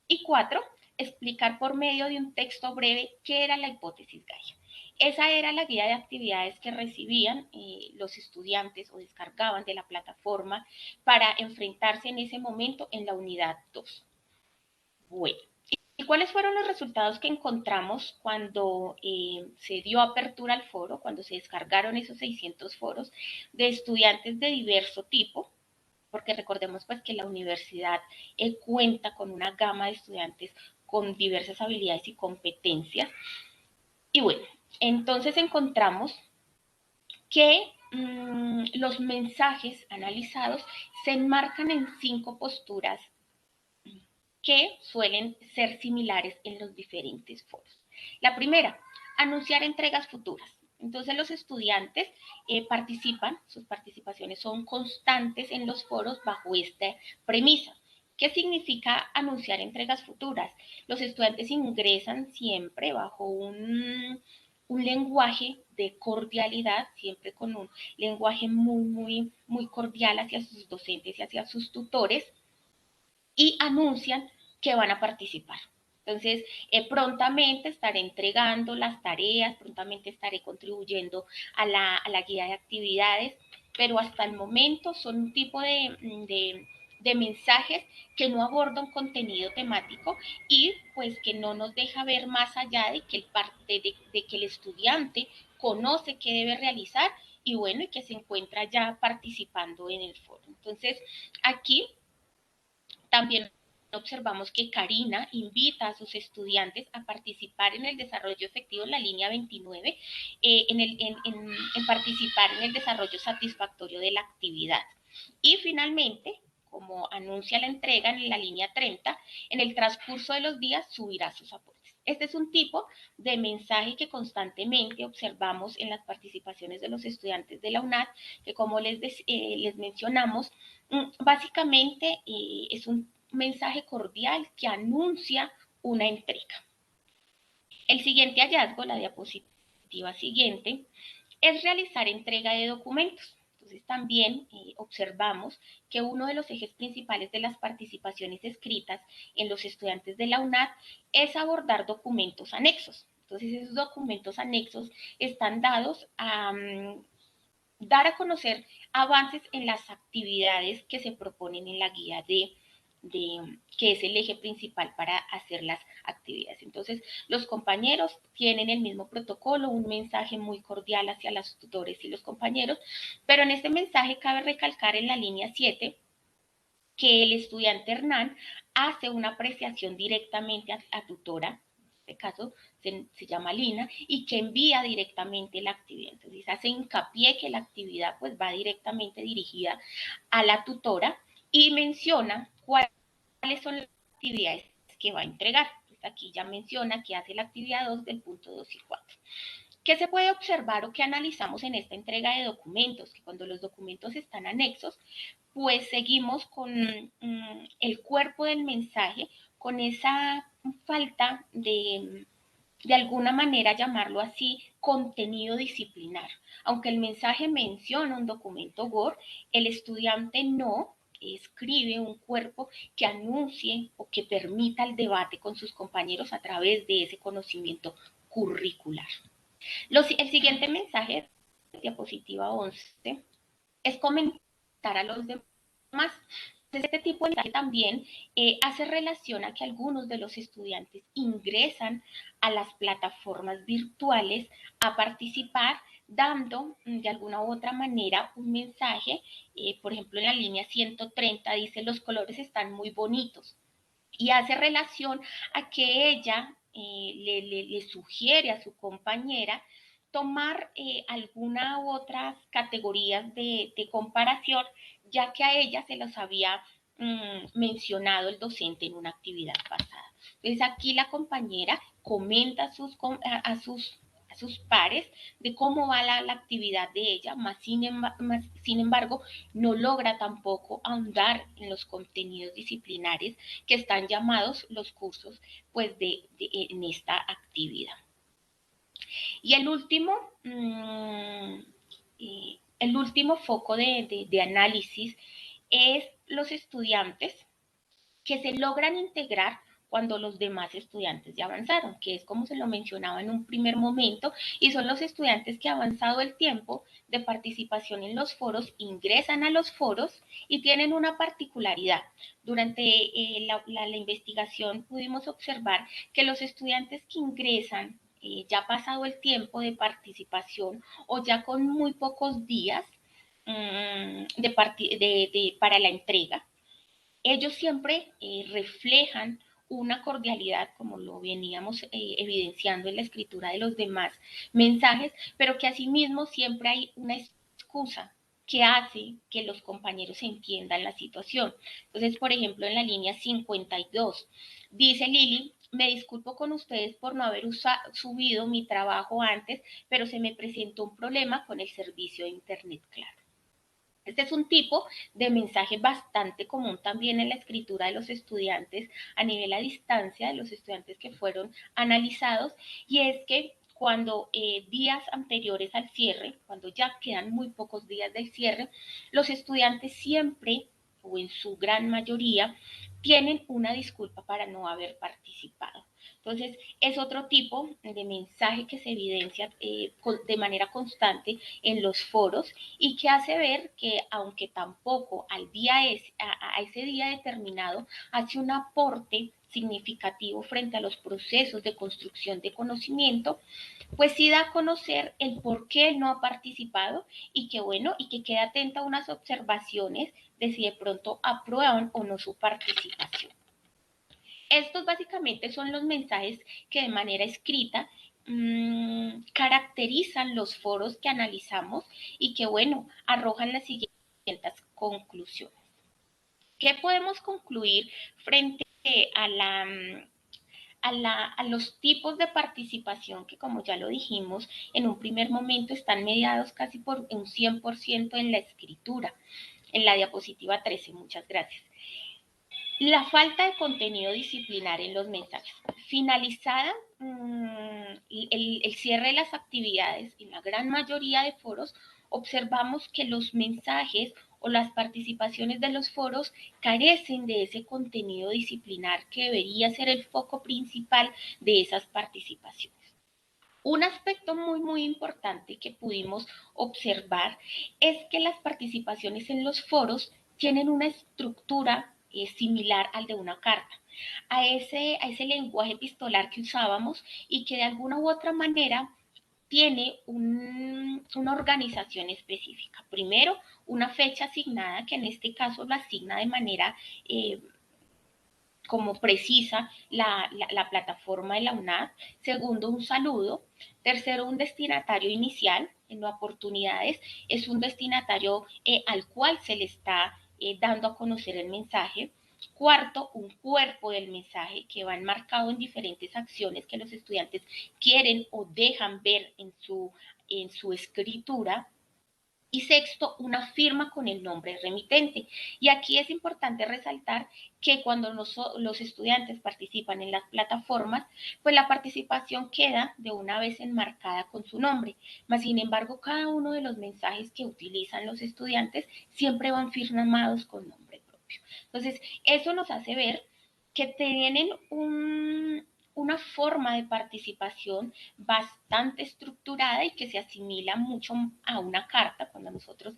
Y 4, explicar por medio de un texto breve qué era la hipótesis Gaia. Esa era la guía de actividades que recibían los estudiantes o descargaban de la plataforma para enfrentarse en ese momento en la unidad 2. Bueno, ¿y cuáles fueron los resultados que encontramos cuando se dio apertura al foro, cuando se descargaron esos 600 foros de estudiantes de diverso tipo? Porque recordemos pues que la universidad cuenta con una gama de estudiantes con diversas habilidades y competencias. Y bueno, entonces encontramos que los mensajes analizados se enmarcan en 5 posturas que suelen ser similares en los diferentes foros. La primera, anunciar entregas futuras. Entonces los estudiantes participan, sus participaciones son constantes en los foros bajo esta premisa. ¿Qué significa anunciar entregas futuras? Los estudiantes ingresan siempre bajo un lenguaje de cordialidad, siempre con un lenguaje muy cordial hacia sus docentes y hacia sus tutores, y anuncian que van a participar. Entonces, prontamente estaré entregando las tareas, prontamente estaré contribuyendo a la guía de actividades, pero hasta el momento son un tipo de mensajes que no abordan contenido temático y pues que no nos deja ver más allá de que el estudiante conoce qué debe realizar y bueno, y que se encuentra ya participando en el foro. Entonces, aquí también observamos que Karina invita a sus estudiantes a participar en el desarrollo efectivo en la línea 29, en participar en el desarrollo satisfactorio de la actividad. Y finalmente, como anuncia la entrega en la línea 30, en el transcurso de los días subirá sus aportes. Este es un tipo de mensaje que constantemente observamos en las participaciones de los estudiantes de la UNAD, que como les mencionamos, básicamente es un mensaje cordial que anuncia una entrega. El siguiente hallazgo, la diapositiva siguiente, es realizar entrega de documentos. Entonces también observamos que uno de los ejes principales de las participaciones escritas en los estudiantes de la UNAD es abordar documentos anexos. Entonces esos documentos anexos están dados a dar a conocer avances en las actividades que se proponen en la guía que es el eje principal para hacer las actividades. Entonces, los compañeros tienen el mismo protocolo, un mensaje muy cordial hacia los tutores y los compañeros, pero en este mensaje cabe recalcar en la línea 7 que el estudiante Hernán hace una apreciación directamente a tutora, en este caso se llama Lina, y que envía directamente la actividad. Entonces hace hincapié que la actividad pues va directamente dirigida a la tutora y menciona cuáles son las actividades que va a entregar. Entonces, aquí ya menciona que hace la actividad 2 del punto 2 y 4. ¿Qué se puede observar o qué analizamos en esta entrega de documentos? Que cuando los documentos están anexos, pues seguimos con el cuerpo del mensaje, con esa falta de alguna manera llamarlo así, contenido disciplinar. Aunque el mensaje menciona un documento GOR, el estudiante no escribe un cuerpo que anuncie o que permita el debate con sus compañeros a través de ese conocimiento curricular. El siguiente mensaje, diapositiva 11, es comentar a los demás. Este tipo de mensaje también hace relación a que algunos de los estudiantes ingresan a las plataformas virtuales a participar, dando de alguna u otra manera un mensaje. Por ejemplo, en la línea 130 dice: los colores están muy bonitos, y hace relación a que ella le sugiere a su compañera tomar alguna u otras categorías de comparación, ya que a ella se los había mencionado el docente en una actividad pasada. Entonces aquí la compañera comenta a sus pares de cómo va la actividad de ella, sin embargo, no logra tampoco ahondar en los contenidos disciplinares que están llamados los cursos pues en esta actividad. Y el último foco de análisis es los estudiantes que se logran integrar cuando los demás estudiantes ya avanzaron, que es como se lo mencionaba en un primer momento, y son los estudiantes que avanzado el tiempo de participación en los foros, ingresan a los foros y tienen una particularidad. Durante la investigación pudimos observar que los estudiantes que ingresan ya pasado el tiempo de participación o ya con muy pocos días para la entrega, ellos siempre reflejan una cordialidad, como lo veníamos evidenciando en la escritura de los demás mensajes, pero que asimismo siempre hay una excusa que hace que los compañeros entiendan la situación. Entonces, por ejemplo, en la línea 52, dice Lili: me disculpo con ustedes por no haber subido mi trabajo antes, pero se me presentó un problema con el servicio de Internet, claro. Este es un tipo de mensaje bastante común también en la escritura de los estudiantes a nivel a distancia, de los estudiantes que fueron analizados, y es que cuando días anteriores al cierre, cuando ya quedan muy pocos días del cierre, los estudiantes siempre, o en su gran mayoría, tienen una disculpa para no haber participado. Entonces, es otro tipo de mensaje que se evidencia de manera constante en los foros y que hace ver que, aunque tampoco a ese día determinado hace un aporte significativo frente a los procesos de construcción de conocimiento, pues sí da a conocer el por qué no ha participado y que bueno, y que queda atenta a unas observaciones de si de pronto aprueban o no su participación. Estos básicamente son los mensajes que de manera escrita caracterizan los foros que analizamos y que, bueno, arrojan las siguientes conclusiones. ¿Qué podemos concluir frente a los tipos de participación que, como ya lo dijimos, en un primer momento están mediados casi por un 100% en la escritura? En la diapositiva 13, muchas gracias. La falta de contenido disciplinar en los mensajes. Finalizada el cierre de las actividades, en la gran mayoría de foros, observamos que los mensajes o las participaciones de los foros carecen de ese contenido disciplinar que debería ser el foco principal de esas participaciones. Un aspecto muy importante que pudimos observar es que las participaciones en los foros tienen una estructura similar al de una carta, a ese lenguaje epistolar que usábamos y que de alguna u otra manera tiene una organización específica. Primero, una fecha asignada, que en este caso lo asigna de manera como precisa la plataforma de la UNAD. Segundo, un saludo. Tercero, un destinatario inicial. En oportunidades es un destinatario al cual se le está dando a conocer el mensaje. Cuarto, un cuerpo del mensaje que va enmarcado en diferentes acciones que los estudiantes quieren o dejan ver en su escritura. Y sexto, una firma con el nombre remitente. Y aquí es importante resaltar que cuando los estudiantes participan en las plataformas, pues la participación queda de una vez enmarcada con su nombre. Mas, sin embargo, cada uno de los mensajes que utilizan los estudiantes siempre van firmados con nombre propio. Entonces, eso nos hace ver que tienen una forma de participación bastante estructurada y que se asimila mucho a una carta cuando nosotros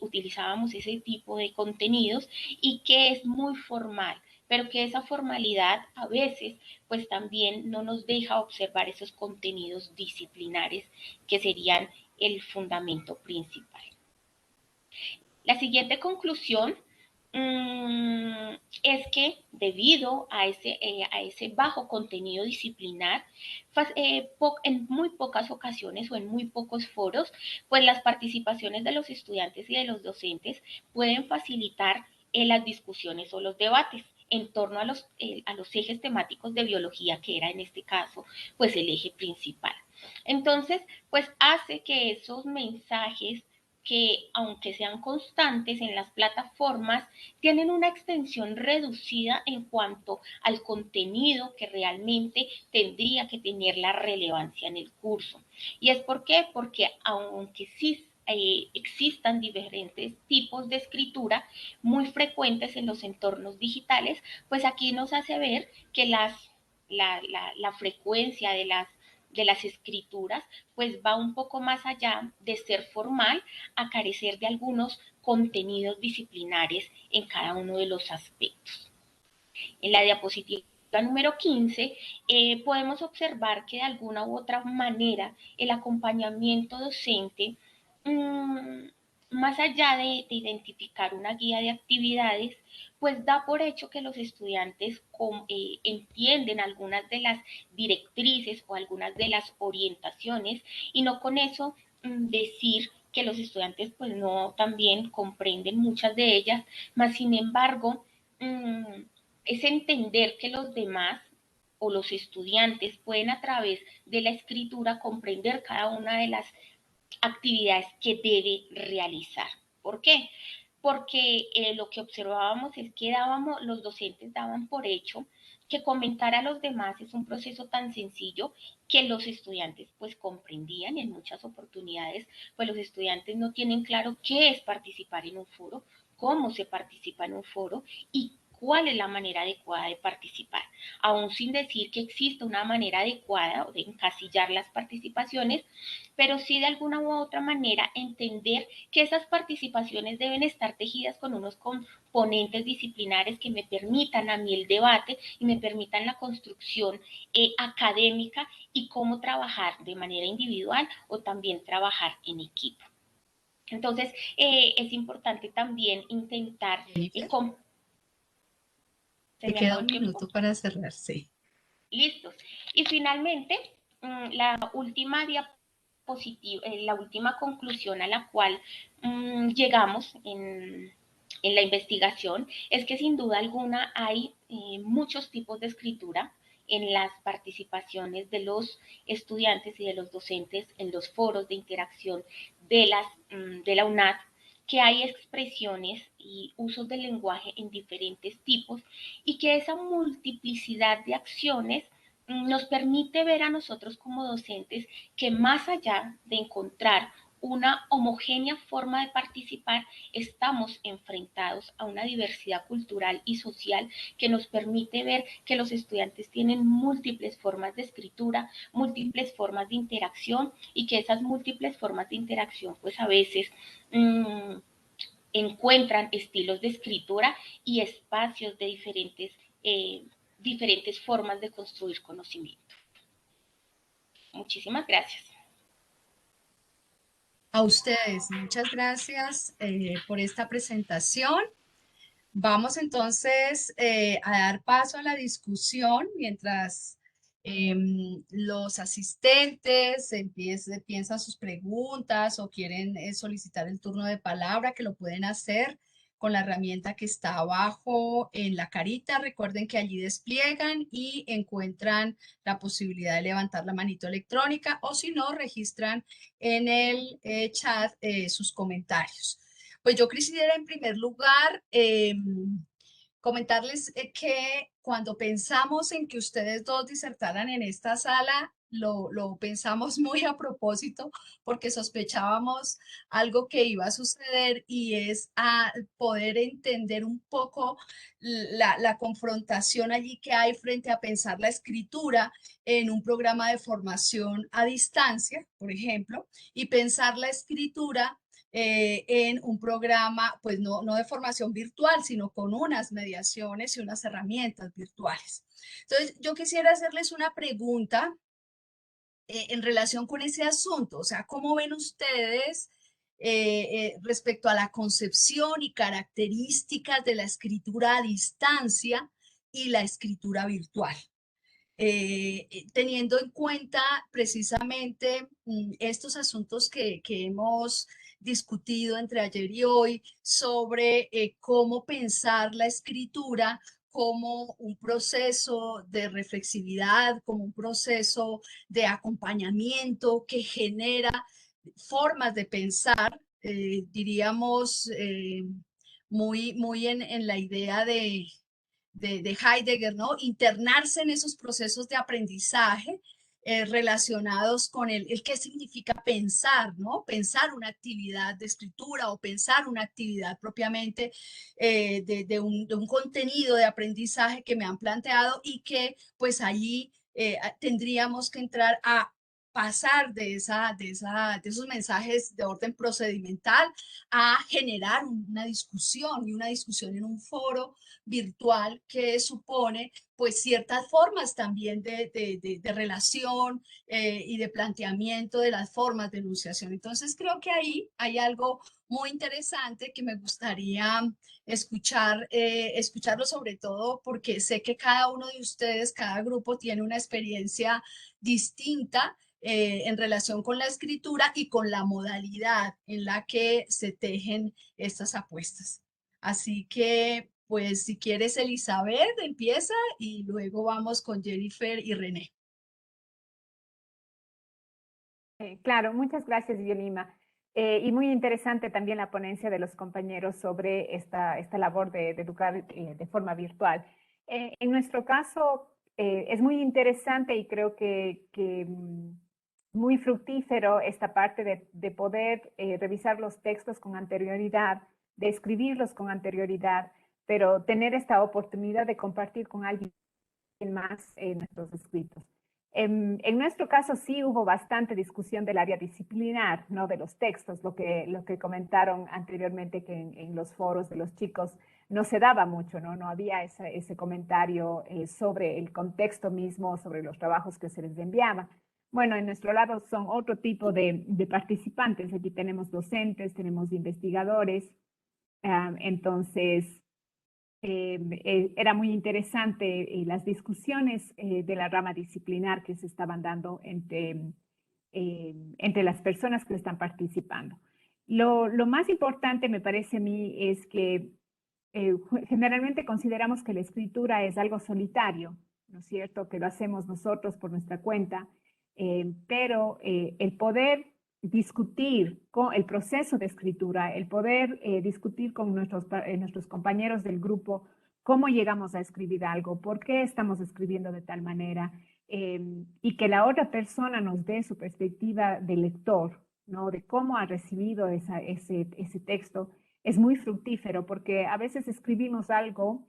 utilizábamos ese tipo de contenidos, y que es muy formal, pero que esa formalidad a veces pues también no nos deja observar esos contenidos disciplinares que serían el fundamento principal. La siguiente conclusión es que debido a ese bajo contenido disciplinar, en muy pocas ocasiones o en muy pocos foros, pues las participaciones de los estudiantes y de los docentes pueden facilitar las discusiones o los debates en torno a los ejes temáticos de biología, que era en este caso pues el eje principal. Entonces, pues hace que esos mensajes, que aunque sean constantes en las plataformas, tienen una extensión reducida en cuanto al contenido que realmente tendría que tener la relevancia en el curso. ¿Y es por qué? Porque aunque sí existan diferentes tipos de escritura muy frecuentes en los entornos digitales, pues aquí nos hace ver que la frecuencia de las escrituras pues va un poco más allá de ser formal a carecer de algunos contenidos disciplinares en cada uno de los aspectos. En la diapositiva número 15 podemos observar que de alguna u otra manera el acompañamiento docente, más allá de identificar una guía de actividades, pues da por hecho que los estudiantes entienden algunas de las directrices o algunas de las orientaciones y no con eso decir que los estudiantes pues no también comprenden muchas de ellas, mas sin embargo es entender que los demás o los estudiantes pueden a través de la escritura comprender cada una de las actividades que debe realizar. ¿Por qué? Porque lo que observábamos es que los docentes daban por hecho que comentar a los demás es un proceso tan sencillo que los estudiantes pues comprendían y en muchas oportunidades pues los estudiantes no tienen claro qué es participar en un foro, cómo se participa en un foro y cuál es la manera adecuada de participar, aún sin decir que exista una manera adecuada de encasillar las participaciones, pero sí de alguna u otra manera entender que esas participaciones deben estar tejidas con unos componentes disciplinares que me permitan a mí el debate y me permitan la construcción académica y cómo trabajar de manera individual o también trabajar en equipo. Entonces, es importante también intentar... Te queda un minuto para cerrar, sí. Listos. Y finalmente, la última diapositiva, la última conclusión a la cual llegamos en la investigación es que sin duda alguna hay muchos tipos de escritura en las participaciones de los estudiantes y de los docentes en los foros de interacción de la UNAD, que hay expresiones y usos del lenguaje en diferentes tipos y que esa multiplicidad de acciones nos permite ver a nosotros como docentes que más allá de encontrar una homogénea forma de participar, estamos enfrentados a una diversidad cultural y social que nos permite ver que los estudiantes tienen múltiples formas de escritura, múltiples formas de interacción y que esas múltiples formas de interacción pues a veces encuentran estilos de escritura y espacios de diferentes formas de construir conocimiento. Muchísimas gracias. A ustedes, muchas gracias por esta presentación. Vamos entonces a dar paso a la discusión mientras los asistentes piensan sus preguntas o quieren solicitar el turno de palabra, que lo pueden hacer con la herramienta que está abajo en la carita. Recuerden que allí despliegan y encuentran la posibilidad de levantar la manito electrónica o si no, registran en el chat sus comentarios. Pues yo quisiera en primer lugar comentarles que cuando pensamos en que ustedes dos disertaran en esta sala, lo pensamos muy a propósito porque sospechábamos algo que iba a suceder y es a poder entender un poco la confrontación allí que hay frente a pensar la escritura en un programa de formación a distancia, por ejemplo, y pensar la escritura en un programa, pues no de formación virtual, sino con unas mediaciones y unas herramientas virtuales. Entonces, yo quisiera hacerles una pregunta en relación con ese asunto, o sea, ¿cómo ven ustedes respecto a la concepción y características de la escritura a distancia y la escritura virtual? Teniendo en cuenta precisamente estos asuntos que hemos discutido entre ayer y hoy sobre cómo pensar la escritura como un proceso de reflexividad, como un proceso de acompañamiento que genera formas de pensar, diríamos, muy en la idea de Heidegger, ¿no? Internarse en esos procesos de aprendizaje relacionados con el qué significa pensar, ¿no? Pensar una actividad de escritura o pensar una actividad propiamente de un contenido de aprendizaje que me han planteado y que pues allí tendríamos que entrar a pasar de esos mensajes de orden procedimental a generar una discusión y una discusión en un foro virtual que supone pues ciertas formas también de relación y de planteamiento de las formas de enunciación. Entonces creo que ahí hay algo muy interesante que me gustaría escucharlo sobre todo porque sé que cada uno de ustedes, cada grupo tiene una experiencia distinta en relación con la escritura y con la modalidad en la que se tejen estas apuestas. Así que, pues, si quieres, Elizabeth, empieza y luego vamos con Jennifer y René. Claro, muchas gracias, Yolima. Y muy interesante también la ponencia de los compañeros sobre esta labor de educar de forma virtual. En nuestro caso, es muy interesante y creo que muy fructífero esta parte de poder revisar los textos con anterioridad, de escribirlos con anterioridad, pero tener esta oportunidad de compartir con alguien más nuestros escritos. En nuestro caso sí hubo bastante discusión del área disciplinar, ¿no? De los textos, lo que comentaron anteriormente que en los foros de los chicos no se daba mucho, ¿no? No había ese comentario sobre el contexto mismo, sobre los trabajos que se les enviaba. Bueno, en nuestro lado son otro tipo de participantes. Aquí tenemos docentes, tenemos investigadores. Entonces, era muy interesante las discusiones de la rama disciplinar que se estaban dando entre las personas que están participando. Lo más importante me parece a mí es que generalmente consideramos que la escritura es algo solitario, ¿no es cierto? Que lo hacemos nosotros por nuestra cuenta, pero el poder discutir con el proceso de escritura, el poder discutir con nuestros compañeros del grupo cómo llegamos a escribir algo, por qué estamos escribiendo de tal manera, y que la otra persona nos dé su perspectiva de lector, ¿no? De cómo ha recibido ese texto, es muy fructífero porque a veces escribimos algo,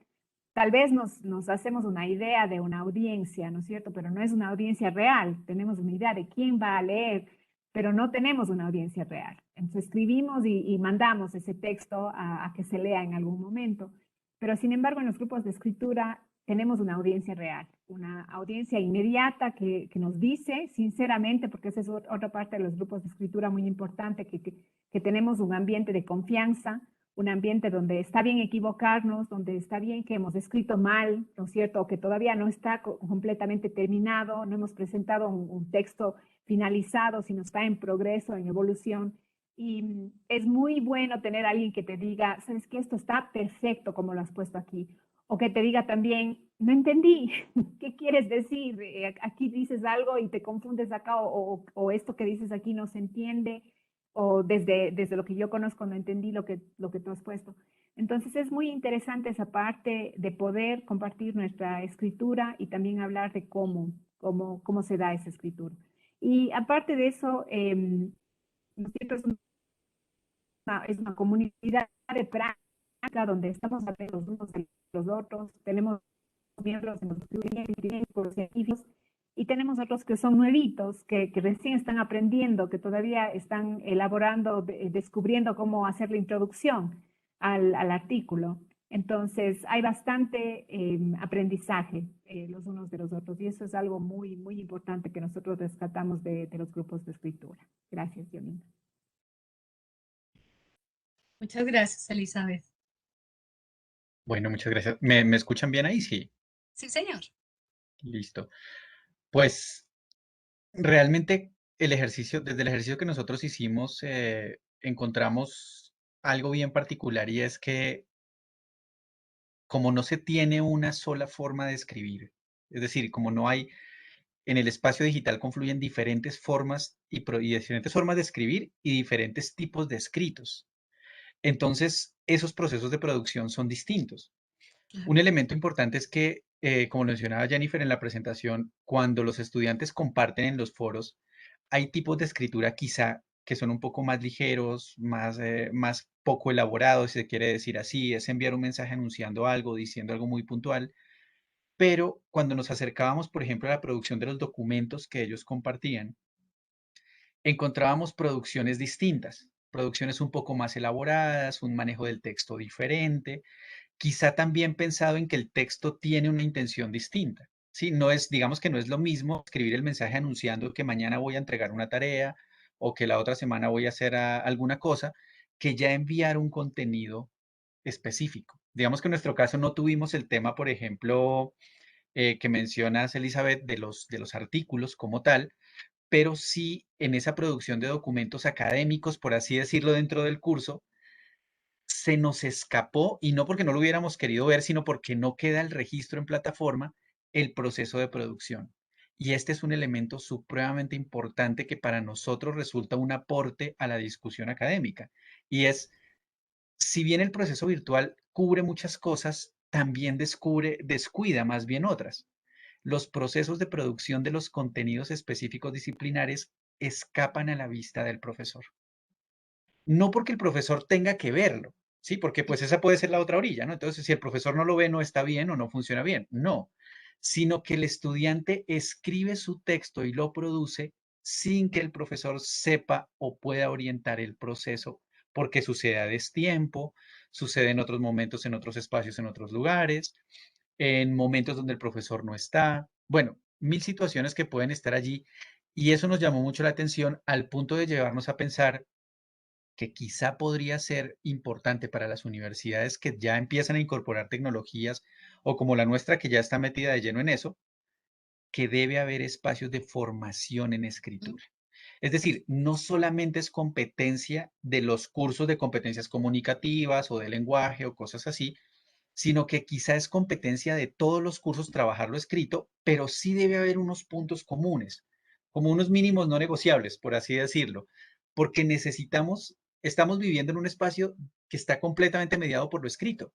tal vez nos hacemos una idea de una audiencia, ¿no es cierto? Pero no es una audiencia real, tenemos una idea de quién va a leer, pero no tenemos una audiencia real. Entonces escribimos y mandamos ese texto a que se lea en algún momento. Pero sin embargo, en los grupos de escritura tenemos una audiencia real, una audiencia inmediata que nos dice sinceramente, porque esa es otra parte de los grupos de escritura muy importante, que tenemos un ambiente de confianza, un ambiente donde está bien equivocarnos, donde está bien que hemos escrito mal, ¿no es cierto? O que todavía no está completamente terminado, no hemos presentado un texto finalizado, sino está en progreso, en evolución. Y es muy bueno tener a alguien que te diga, sabes que esto está perfecto como lo has puesto aquí. O que te diga también, no entendí, ¿qué quieres decir? Aquí dices algo y te confundes acá, o esto que dices aquí no se entiende, o desde lo que yo conozco no entendí lo que tú has puesto. Entonces es muy interesante esa parte de poder compartir nuestra escritura y también hablar de cómo se da esa escritura. Y aparte de eso, es una comunidad de práctica donde estamos aprendiendo los unos de los otros, tenemos miembros en los científicos y tenemos otros que son nuevitos, que recién están aprendiendo, que todavía están elaborando, descubriendo cómo hacer la introducción al artículo. Entonces, hay bastante aprendizaje los unos de los otros y eso es algo muy, muy importante que nosotros rescatamos de los grupos de escritura. Gracias, Yolanda. Muchas gracias, Elizabeth. Bueno, muchas gracias. ¿Me escuchan bien ahí? Sí, Sí, señor. listo. Pues realmente desde el ejercicio que nosotros hicimos, encontramos algo bien particular y es que como no se tiene una sola forma de escribir, es decir, como no hay, en el espacio digital confluyen diferentes formas y diferentes formas de escribir y diferentes tipos de escritos. Entonces, esos procesos de producción son distintos. Un elemento importante es que como mencionaba Jennifer en la presentación, cuando los estudiantes comparten en los foros, hay tipos de escritura quizá que son un poco más ligeros, más poco elaborados, si se quiere decir así, es enviar un mensaje anunciando algo, diciendo algo muy puntual, pero cuando nos acercábamos, por ejemplo, a la producción de los documentos que ellos compartían, encontrábamos producciones distintas, producciones un poco más elaboradas, un manejo del texto diferente, quizá también pensado en que el texto tiene una intención distinta. ¿Sí? No es, digamos que no es lo mismo escribir el mensaje anunciando que mañana voy a entregar una tarea o que la otra semana voy a hacer alguna cosa, que ya enviar un contenido específico. Digamos que en nuestro caso no tuvimos el tema, por ejemplo, que mencionas, Elizabeth, de los artículos como tal, pero sí en esa producción de documentos académicos, por así decirlo, dentro del curso, se nos escapó, y no porque no lo hubiéramos querido ver, sino porque no queda el registro en plataforma, el proceso de producción. Y este es un elemento supremamente importante que para nosotros resulta un aporte a la discusión académica. Y es, si bien el proceso virtual cubre muchas cosas, también descuida más bien otras. Los procesos de producción de los contenidos específicos disciplinares escapan a la vista del profesor. No porque el profesor tenga que verlo, ¿sí? Porque pues esa puede ser la otra orilla, ¿no? Entonces, si el profesor no lo ve, no está bien o no funciona bien. No, sino que el estudiante escribe su texto y lo produce sin que el profesor sepa o pueda orientar el proceso, porque sucede a destiempo, sucede en otros momentos, en otros espacios, en otros lugares, en momentos donde el profesor no está. Bueno, mil situaciones que pueden estar allí y eso nos llamó mucho la atención al punto de llevarnos a pensar que quizá podría ser importante para las universidades que ya empiezan a incorporar tecnologías o como la nuestra que ya está metida de lleno en eso, que debe haber espacios de formación en escritura. Es decir, no solamente es competencia de los cursos de competencias comunicativas o de lenguaje o cosas así, sino que quizá es competencia de todos los cursos trabajarlo escrito, pero sí debe haber unos puntos comunes, como unos mínimos no negociables, por así decirlo, porque estamos viviendo en un espacio que está completamente mediado por lo escrito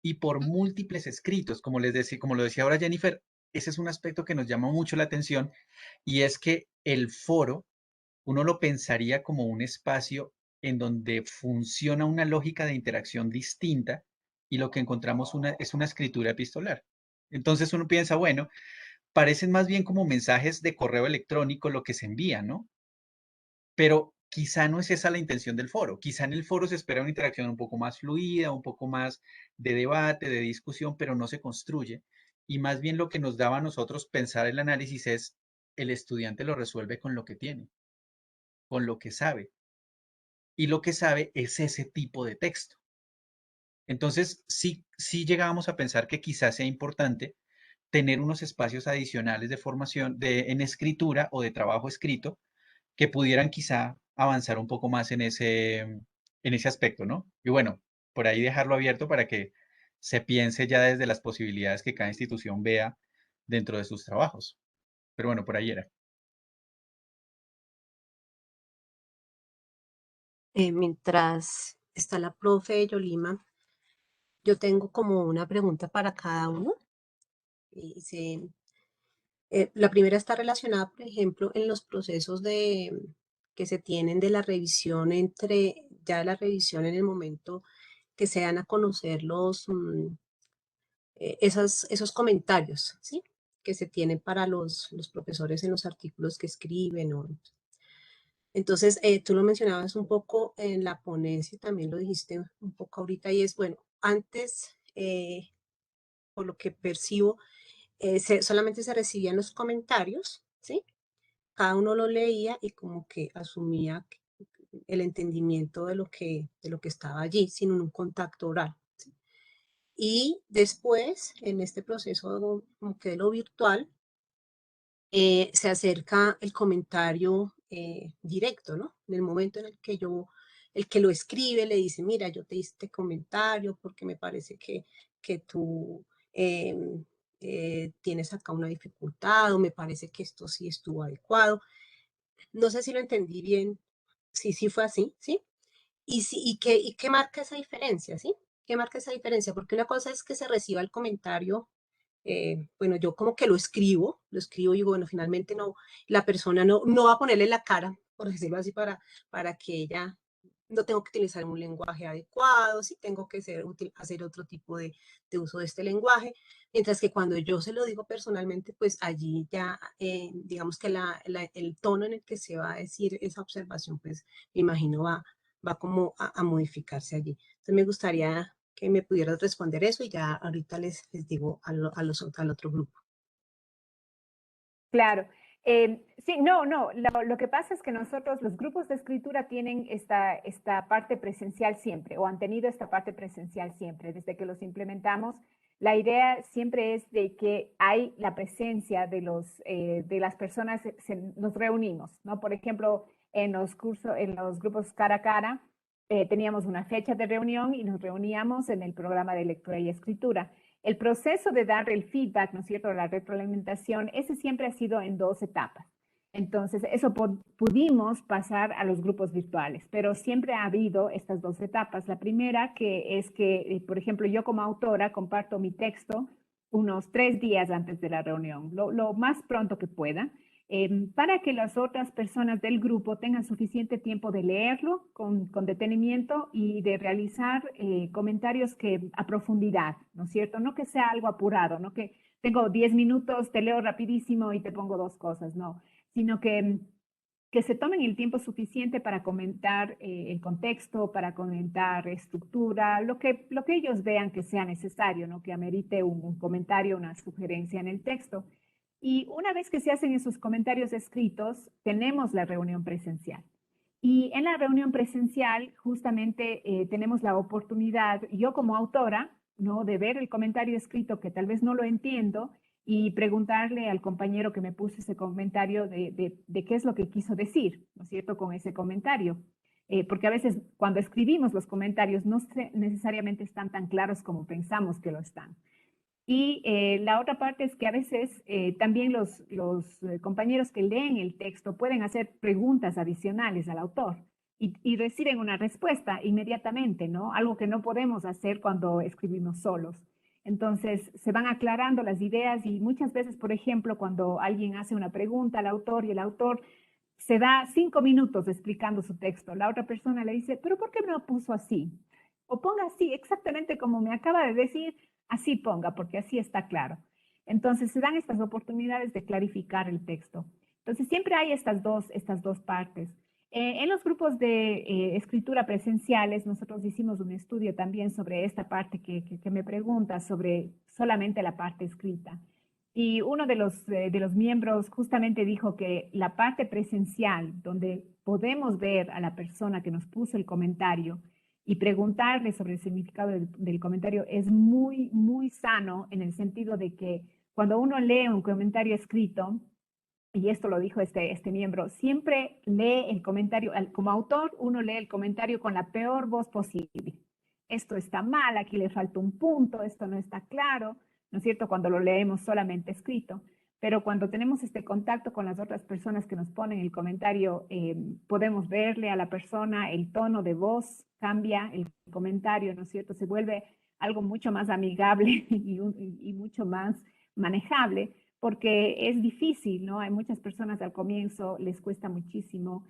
y por múltiples escritos, como les decía, como lo decía ahora Jennifer, ese es un aspecto que nos llama mucho la atención y es que el foro uno lo pensaría como un espacio en donde funciona una lógica de interacción distinta y lo que encontramos es una escritura epistolar. Entonces uno piensa, bueno, parecen más bien como mensajes de correo electrónico lo que se envía, ¿no? Pero quizá no es esa la intención del foro. Quizá en el foro se espera una interacción un poco más fluida, un poco más de debate, de discusión, pero no se construye. Y más bien lo que nos daba a nosotros pensar el análisis es el estudiante lo resuelve con lo que tiene, con lo que sabe. Y lo que sabe es ese tipo de texto. Entonces, sí llegábamos a pensar que quizás sea importante tener unos espacios adicionales de formación en escritura o de trabajo escrito que pudieran quizá avanzar un poco más en ese aspecto, ¿no? Y bueno, por ahí dejarlo abierto para que se piense ya desde las posibilidades que cada institución vea dentro de sus trabajos. Pero bueno, por ahí era. Mientras está la profe Yolima, yo tengo como una pregunta para cada uno. Y la primera está relacionada, por ejemplo, en los procesos que se tienen de la revisión ya la revisión en el momento que se dan a conocer esos comentarios, ¿sí? Que se tienen para los profesores en los artículos que escriben. Entonces, tú lo mencionabas un poco en la ponencia, también lo dijiste un poco ahorita, y es, bueno, antes, por lo que percibo, solamente se recibían los comentarios, ¿sí? Cada uno lo leía y como que asumía el entendimiento de lo que estaba allí, sin un contacto oral. ¿Sí? Y después, en este proceso como que de lo virtual, se acerca el comentario directo, ¿no? En el momento en el que lo escribe le dice, mira, yo te hice este comentario porque me parece que tú tienes acá una dificultad o me parece que esto sí estuvo adecuado. No sé si lo entendí bien, sí fue así, ¿sí? ¿Y qué marca esa diferencia, sí? ¿Qué marca esa diferencia? Porque una cosa es que se reciba el comentario bueno, yo como que lo escribo y digo, bueno, finalmente no, la persona no va a ponerle la cara, por decirlo así, para que ella no tengo que utilizar un lenguaje adecuado, sí tengo que hacer otro tipo de uso de este lenguaje, mientras que cuando yo se lo digo personalmente, pues allí ya, digamos que el tono en el que se va a decir esa observación, pues me imagino va como a modificarse allí. Entonces me gustaría que me pudieras responder eso y ya ahorita les digo al otro grupo. Claro. Sí, no, lo que pasa es que nosotros, los grupos de escritura tienen esta parte presencial siempre, o han tenido esta parte presencial siempre, desde que los implementamos. La idea siempre es de que hay la presencia de las personas, nos reunimos, ¿no? Por ejemplo, en los cursos, en los grupos cara a cara, teníamos una fecha de reunión y nos reuníamos en el programa de lectura y escritura. El proceso de dar el feedback, ¿no es cierto?, la retroalimentación, ese siempre ha sido en 2 etapas. Entonces, eso pudimos pasar a los grupos virtuales, pero siempre ha habido estas 2 etapas. La primera, que es que, por ejemplo, yo como autora comparto mi texto unos 3 días antes de la reunión, lo más pronto que pueda, para que las otras personas del grupo tengan suficiente tiempo de leerlo con detenimiento y de realizar comentarios que a profundidad, ¿no es cierto? No que sea algo apurado, no que tengo 10 minutos, te leo rapidísimo y te pongo 2 cosas, no, sino que se tomen el tiempo suficiente para comentar el contexto, para comentar estructura, lo que ellos vean que sea necesario, ¿no? Que amerite un comentario, una sugerencia en el texto. Y una vez que se hacen esos comentarios escritos, tenemos la reunión presencial. Y en la reunión presencial, justamente tenemos la oportunidad, yo como autora, ¿no?, de ver el comentario escrito que tal vez no lo entiendo y preguntarle al compañero que me puso ese comentario de qué es lo que quiso decir, ¿no es cierto?, con ese comentario. Porque a veces cuando escribimos los comentarios no necesariamente están tan claros como pensamos que lo están. Y la otra parte es que a veces también los compañeros que leen el texto pueden hacer preguntas adicionales al autor y reciben una respuesta inmediatamente, ¿no? Algo que no podemos hacer cuando escribimos solos. Entonces se van aclarando las ideas y muchas veces, por ejemplo, cuando alguien hace una pregunta al autor y el autor se da 5 minutos explicando su texto, la otra persona le dice, pero ¿por qué me lo puso así? O ponga así, exactamente como me acaba de decir, así ponga, porque así está claro. Entonces se dan estas oportunidades de clarificar el texto. Entonces siempre hay estas dos partes. En los grupos de escritura presenciales, nosotros hicimos un estudio también sobre esta parte que me pregunta, sobre solamente la parte escrita. Y uno de los miembros justamente dijo que la parte presencial, donde podemos ver a la persona que nos puso el comentario y preguntarle sobre el significado del comentario, es muy, muy sano en el sentido de que cuando uno lee un comentario escrito, y esto lo dijo este miembro, siempre lee el comentario, como autor, uno lee el comentario con la peor voz posible. Esto está mal, aquí le falta un punto, esto no está claro, ¿no es cierto?, cuando lo leemos solamente escrito. Pero cuando tenemos este contacto con las otras personas que nos ponen el comentario, podemos verle a la persona, el tono de voz cambia, el comentario, ¿no es cierto?, se vuelve algo mucho más amigable y mucho más manejable, porque es difícil, ¿no? Hay muchas personas al comienzo, les cuesta muchísimo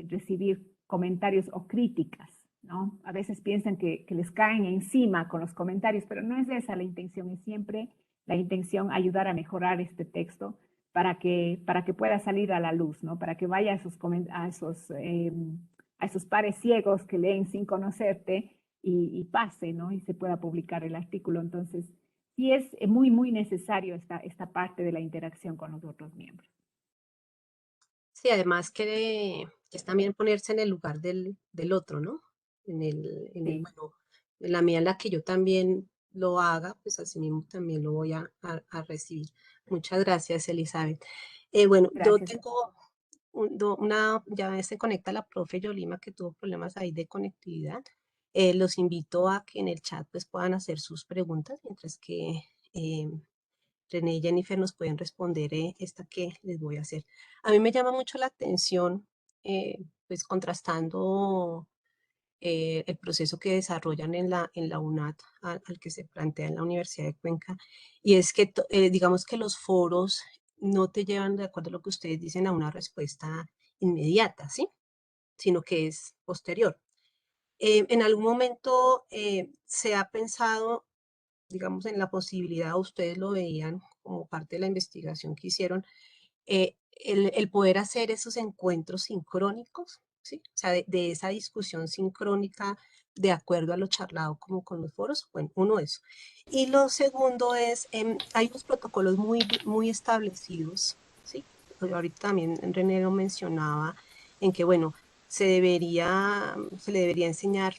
recibir comentarios o críticas, ¿no? A veces piensan que les caen encima con los comentarios, pero no es esa la intención, es siempre la intención ayudar a mejorar este texto para que pueda salir a la luz, ¿no? Para que vaya a esos pares ciegos que leen sin conocerte y pase, ¿no? Y se pueda publicar el artículo. Entonces, sí es muy, muy necesario esta parte de la interacción con los otros miembros. Sí, además que es también ponerse en el lugar del otro, ¿no? Sí, Bueno, en la medida en la que yo también lo haga, pues así mismo también lo voy a recibir. Muchas gracias, Elizabeth. Bueno, yo gracias. tengo ya se conecta la profe Yolima que tuvo problemas ahí de conectividad. Los invito a que en el chat pues puedan hacer sus preguntas, mientras que René y Jennifer nos pueden responder esta que les voy a hacer. A mí me llama mucho la atención, pues contrastando el proceso que desarrollan en la UNAT al que se plantea en la Universidad de Cuenca, y es que digamos que los foros no te llevan, de acuerdo a lo que ustedes dicen, a una respuesta inmediata, ¿sí? Sino que es posterior. En algún momento se ha pensado, digamos, en la posibilidad, ustedes lo veían como parte de la investigación que hicieron, el poder hacer esos encuentros sincrónicos, ¿sí? O sea, de esa discusión sincrónica de acuerdo a lo charlado como con los foros. Bueno, uno eso. Y lo segundo es, hay unos protocolos muy establecidos, ¿sí? Ahorita también René lo mencionaba, en que, bueno, se le debería enseñar,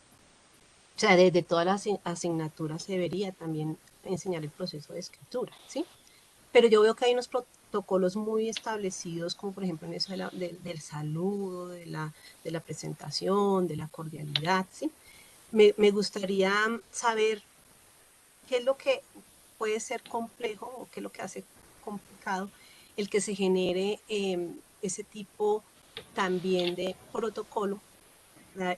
o sea, desde todas las asignaturas se debería también enseñar el proceso de escritura, ¿sí? Pero yo veo que hay unos protocolos muy establecidos, como por ejemplo en eso del saludo, de la presentación, de la cordialidad, ¿sí? Me gustaría saber qué es lo que puede ser complejo o qué es lo que hace complicado el que se genere ese tipo también de protocolo,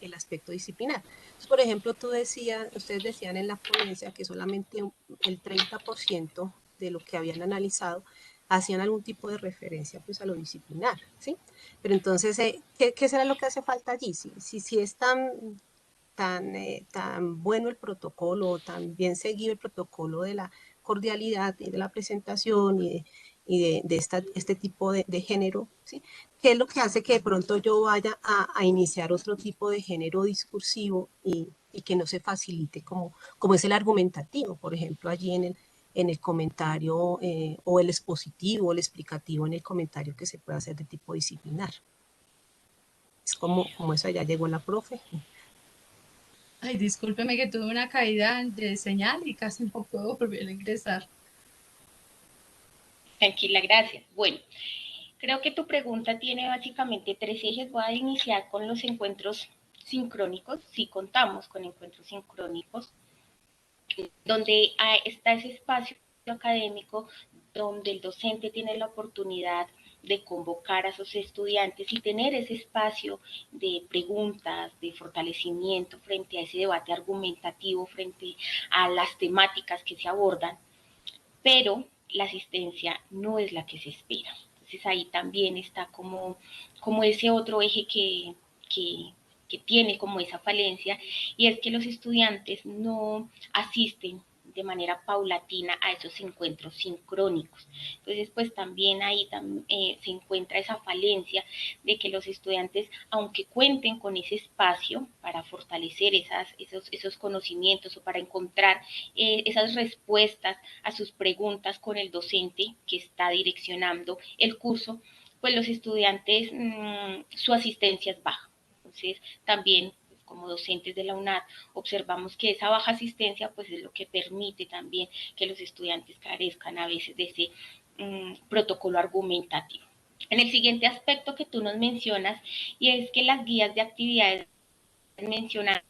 el aspecto disciplinar. Entonces, por ejemplo, ustedes decían en la ponencia que solamente el 30% de lo que habían analizado hacían algún tipo de referencia pues a lo disciplinar, ¿sí? Pero entonces, ¿qué será lo que hace falta allí? Si es tan bueno el protocolo, tan bien seguido el protocolo de la cordialidad y de la presentación este tipo de género, ¿sí? ¿Qué es lo que hace que de pronto yo vaya a iniciar otro tipo de género discursivo y que no se facilite como es el argumentativo, por ejemplo, allí en el comentario o el expositivo o el explicativo en el comentario que se puede hacer de tipo disciplinar? Es como eso ya llegó la profe. Ay, discúlpeme que tuve una caída de señal y casi no puedo volver a ingresar. Tranquila, gracias. Bueno, creo que tu pregunta tiene básicamente tres ejes. Voy a iniciar con los encuentros sincrónicos. Sí contamos con encuentros sincrónicos, donde está ese espacio académico donde el docente tiene la oportunidad de convocar a sus estudiantes y tener ese espacio de preguntas, de fortalecimiento frente a ese debate argumentativo, frente a las temáticas que se abordan, pero la asistencia no es la que se espera. Entonces ahí también está como ese otro eje que tiene como esa falencia, y es que los estudiantes no asisten de manera paulatina a esos encuentros sincrónicos. Entonces, pues también ahí se encuentra esa falencia de que los estudiantes, aunque cuenten con ese espacio para fortalecer esos conocimientos o para encontrar esas respuestas a sus preguntas con el docente que está direccionando el curso, pues los estudiantes, su asistencia es baja. Entonces, también como docentes de la UNAD observamos que esa baja asistencia pues es lo que permite también que los estudiantes carezcan a veces de ese protocolo argumentativo. En el siguiente aspecto que tú nos mencionas, y es que las guías de actividades mencionan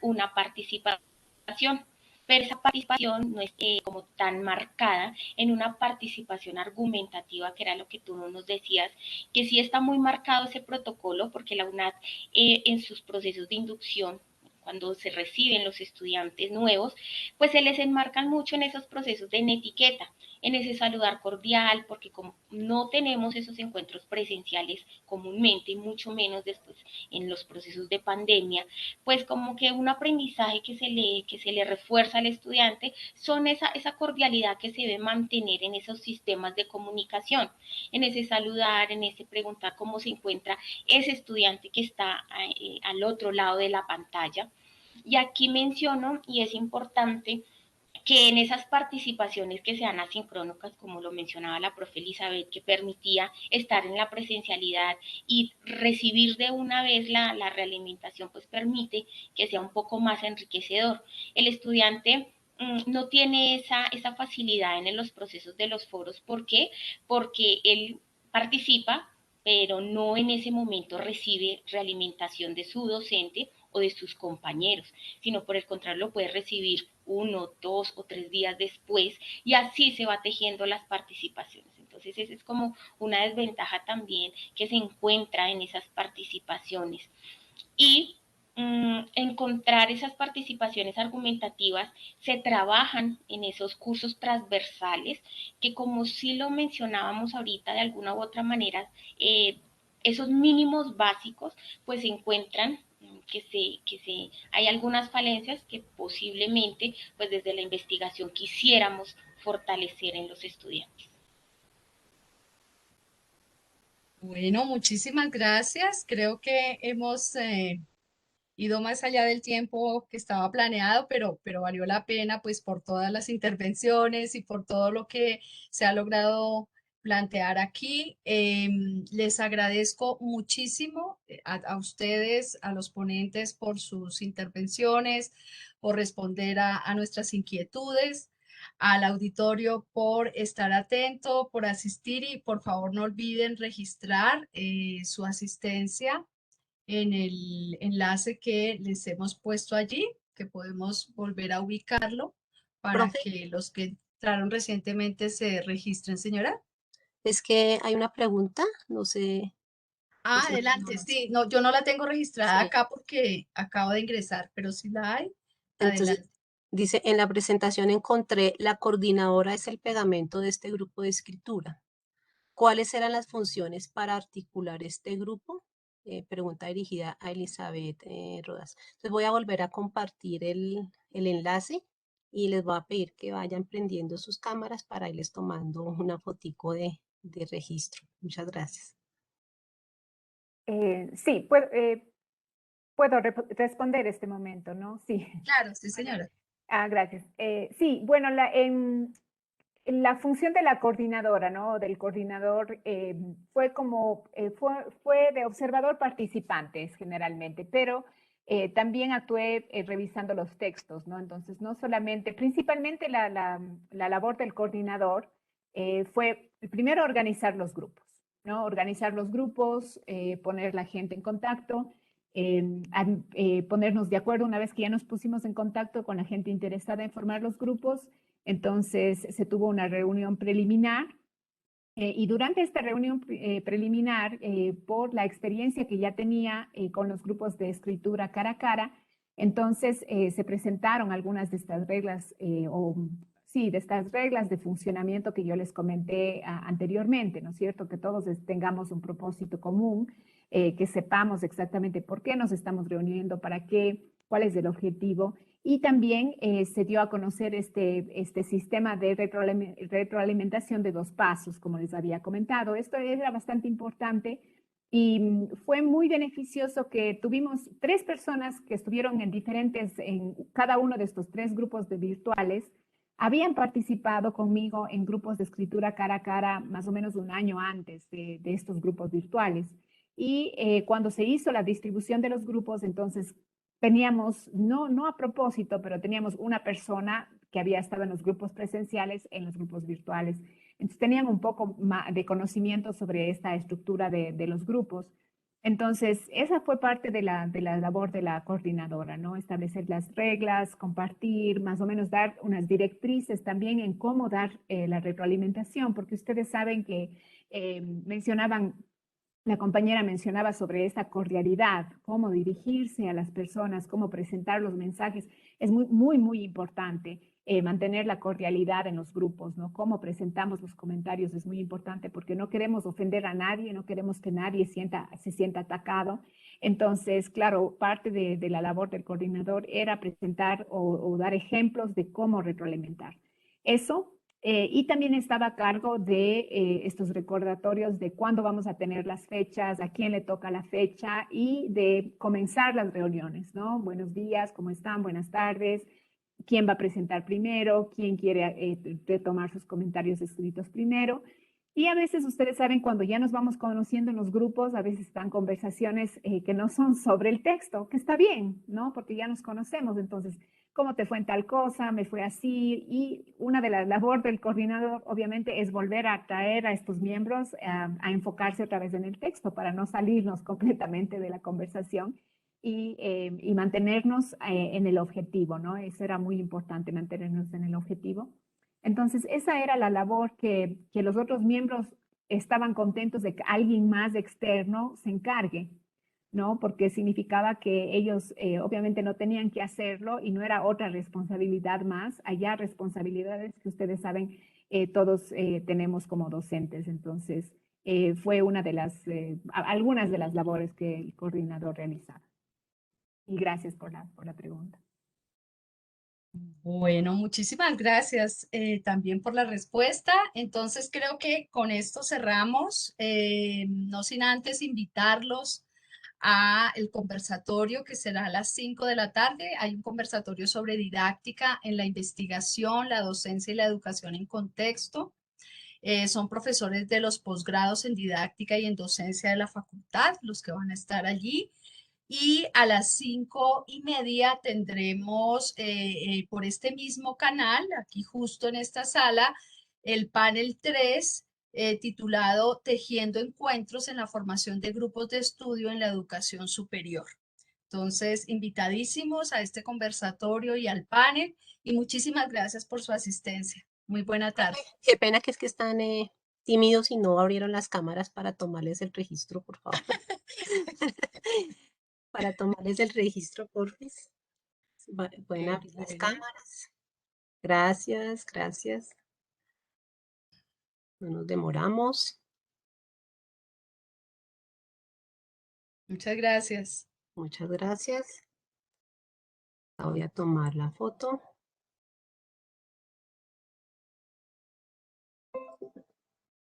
una participación, pero esa participación no es como tan marcada en una participación argumentativa, que era lo que tú nos decías, que sí está muy marcado ese protocolo, porque la UNAD en sus procesos de inducción, cuando se reciben los estudiantes nuevos, pues se les enmarcan mucho en esos procesos de etiqueta, en ese saludar cordial, porque como no tenemos esos encuentros presenciales comúnmente, y mucho menos después en los procesos de pandemia, pues como que un aprendizaje que se le refuerza al estudiante son esa cordialidad que se debe mantener en esos sistemas de comunicación, en ese saludar, en ese preguntar cómo se encuentra ese estudiante que está al otro lado de la pantalla. Y aquí menciono, y es importante, que en esas participaciones que sean asincrónicas, como lo mencionaba la profe Elizabeth, que permitía estar en la presencialidad y recibir de una vez la realimentación, pues permite que sea un poco más enriquecedor. El estudiante no tiene esa facilidad en los procesos de los foros. ¿Por qué? Porque él participa, pero no en ese momento recibe realimentación de su docente o de sus compañeros, sino por el contrario lo puede recibir 1, 2 o 3 días después, y así se va tejiendo las participaciones. Entonces esa es como una desventaja también que se encuentra en esas participaciones. Y encontrar esas participaciones argumentativas, se trabajan en esos cursos transversales que, como sí lo mencionábamos ahorita de alguna u otra manera, esos mínimos básicos pues se encuentran hay algunas falencias que posiblemente pues desde la investigación quisiéramos fortalecer en los estudiantes. Bueno, muchísimas gracias. Creo que hemos ido más allá del tiempo que estaba planeado, pero valió la pena pues por todas las intervenciones y por todo lo que se ha logrado plantear aquí. Les agradezco muchísimo a ustedes, a los ponentes por sus intervenciones, por responder a nuestras inquietudes, al auditorio por estar atento, por asistir y por favor no olviden registrar su asistencia en el enlace que les hemos puesto allí, que podemos volver a ubicarlo para Profe, que los que entraron recientemente se registren, señora. es que hay una pregunta, no sé, no Ah, sé si adelante, no- sí, no, yo no la tengo registrada sí. acá porque acabo de ingresar, pero si la hay, Entonces, adelante. dice, en la presentación encontré, la coordinadora es el pegamento de este grupo de escritura. ¿Cuáles eran las funciones para articular este grupo? Pregunta dirigida a Elizabeth Rodas. Entonces voy a volver a compartir el enlace y les voy a pedir que vayan prendiendo sus cámaras para irles tomando una fotico de registro. Muchas gracias. Sí, puedo responder este momento, ¿no? Sí. Claro, sí, señora. Gracias. Sí, bueno, la función de la coordinadora, ¿no? Del coordinador fue como, fue de observador participantes generalmente, pero también actué revisando los textos, ¿no? Entonces, no solamente, principalmente la labor del coordinador fue primero organizar los grupos, ¿no? Organizar los grupos, poner la gente en contacto, ponernos de acuerdo una vez que ya nos pusimos en contacto con la gente interesada en formar los grupos. Entonces se tuvo una reunión preliminar y durante esta reunión preliminar, por la experiencia que ya tenía con los grupos de escritura cara a cara, entonces se presentaron algunas de estas reglas sí, de estas reglas de funcionamiento que yo les comenté anteriormente, ¿no es cierto? Que todos tengamos un propósito común, que sepamos exactamente por qué nos estamos reuniendo, para qué, cuál es el objetivo. Y también se dio a conocer este sistema de retroalimentación de 2 pasos, como les había comentado. Esto era bastante importante y fue muy beneficioso que tuvimos 3 personas que estuvieron en cada uno de estos 3 grupos de virtuales. Habían participado conmigo en grupos de escritura cara a cara más o menos un año antes de estos grupos virtuales. Y cuando se hizo la distribución de los grupos, entonces teníamos, no a propósito, pero teníamos una persona que había estado en los grupos presenciales, en los grupos virtuales. Entonces tenían un poco de conocimiento sobre esta estructura de los grupos. Entonces, esa fue parte de la labor de la coordinadora, ¿no? Establecer las reglas, compartir, más o menos dar unas directrices también en cómo dar la retroalimentación, porque ustedes saben que la compañera mencionaba sobre esta cordialidad, cómo dirigirse a las personas, cómo presentar los mensajes. Es muy, muy, muy importante mantener la cordialidad en los grupos, ¿no? Cómo presentamos los comentarios es muy importante porque no queremos ofender a nadie, no queremos que nadie se sienta atacado. Entonces, claro, parte de la labor del coordinador era presentar o dar ejemplos de cómo retroalimentar. Eso y también estaba a cargo de estos recordatorios de cuándo vamos a tener las fechas, a quién le toca la fecha y de comenzar las reuniones, ¿no? Buenos días, ¿cómo están? Buenas tardes. ¿Quién va a presentar primero? ¿Quién quiere retomar sus comentarios escritos primero? Y a veces ustedes saben, cuando ya nos vamos conociendo en los grupos, a veces están conversaciones que no son sobre el texto, que está bien, ¿no? Porque ya nos conocemos. Entonces, ¿cómo te fue en tal cosa? Me fue así. Y una de las labores del coordinador, obviamente, es volver a atraer a estos miembros a enfocarse otra vez en el texto para no salirnos completamente de la conversación y mantenernos en el objetivo, ¿no? Eso era muy importante, mantenernos en el objetivo. Entonces, esa era la labor que los otros miembros estaban contentos de que alguien más externo se encargue. ¿no? Porque significaba que ellos obviamente no tenían que hacerlo y no era otra responsabilidad más, allá responsabilidades que ustedes saben, todos tenemos como docentes. Entonces, fue una de las, algunas de las labores que el coordinador realizaba. Y gracias por la pregunta. Bueno, muchísimas gracias también por la respuesta. Entonces creo que con esto cerramos, no sin antes invitarlos a el conversatorio que será a las 5 de la tarde. Hay un conversatorio sobre didáctica en la investigación, la docencia y la educación en contexto. Son profesores de los posgrados en didáctica y en docencia de la facultad, los que van a estar allí. Y a las 5:30 tendremos por este mismo canal, aquí justo en esta sala, el panel 3, titulado Tejiendo encuentros en la formación de grupos de estudio en la educación superior. Entonces, invitadísimos a este conversatorio y al panel, y muchísimas gracias por su asistencia. Muy buena tarde. Qué pena que es que están tímidos y no abrieron las cámaras para tomarles el registro, por favor. Para tomarles el registro, porfis. Pueden abrir las cámaras. Gracias, gracias. No nos demoramos. Muchas gracias. Muchas gracias. Voy a tomar la foto.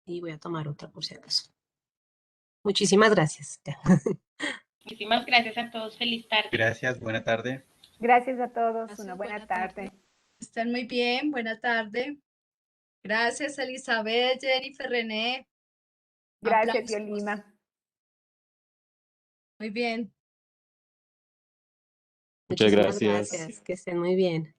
Y voy a tomar otra por si acaso. Muchísimas gracias. Muchísimas gracias a todos. Feliz tarde. Gracias, buena tarde. Gracias a todos. Gracias, Una buena buena tarde. tarde. Estén muy bien. Buena tarde. Gracias, Elizabeth, Jennifer, René. Gracias, Aplausos. Yolima. Muy bien. Muchas Muchísimas gracias. gracias. Que estén muy bien.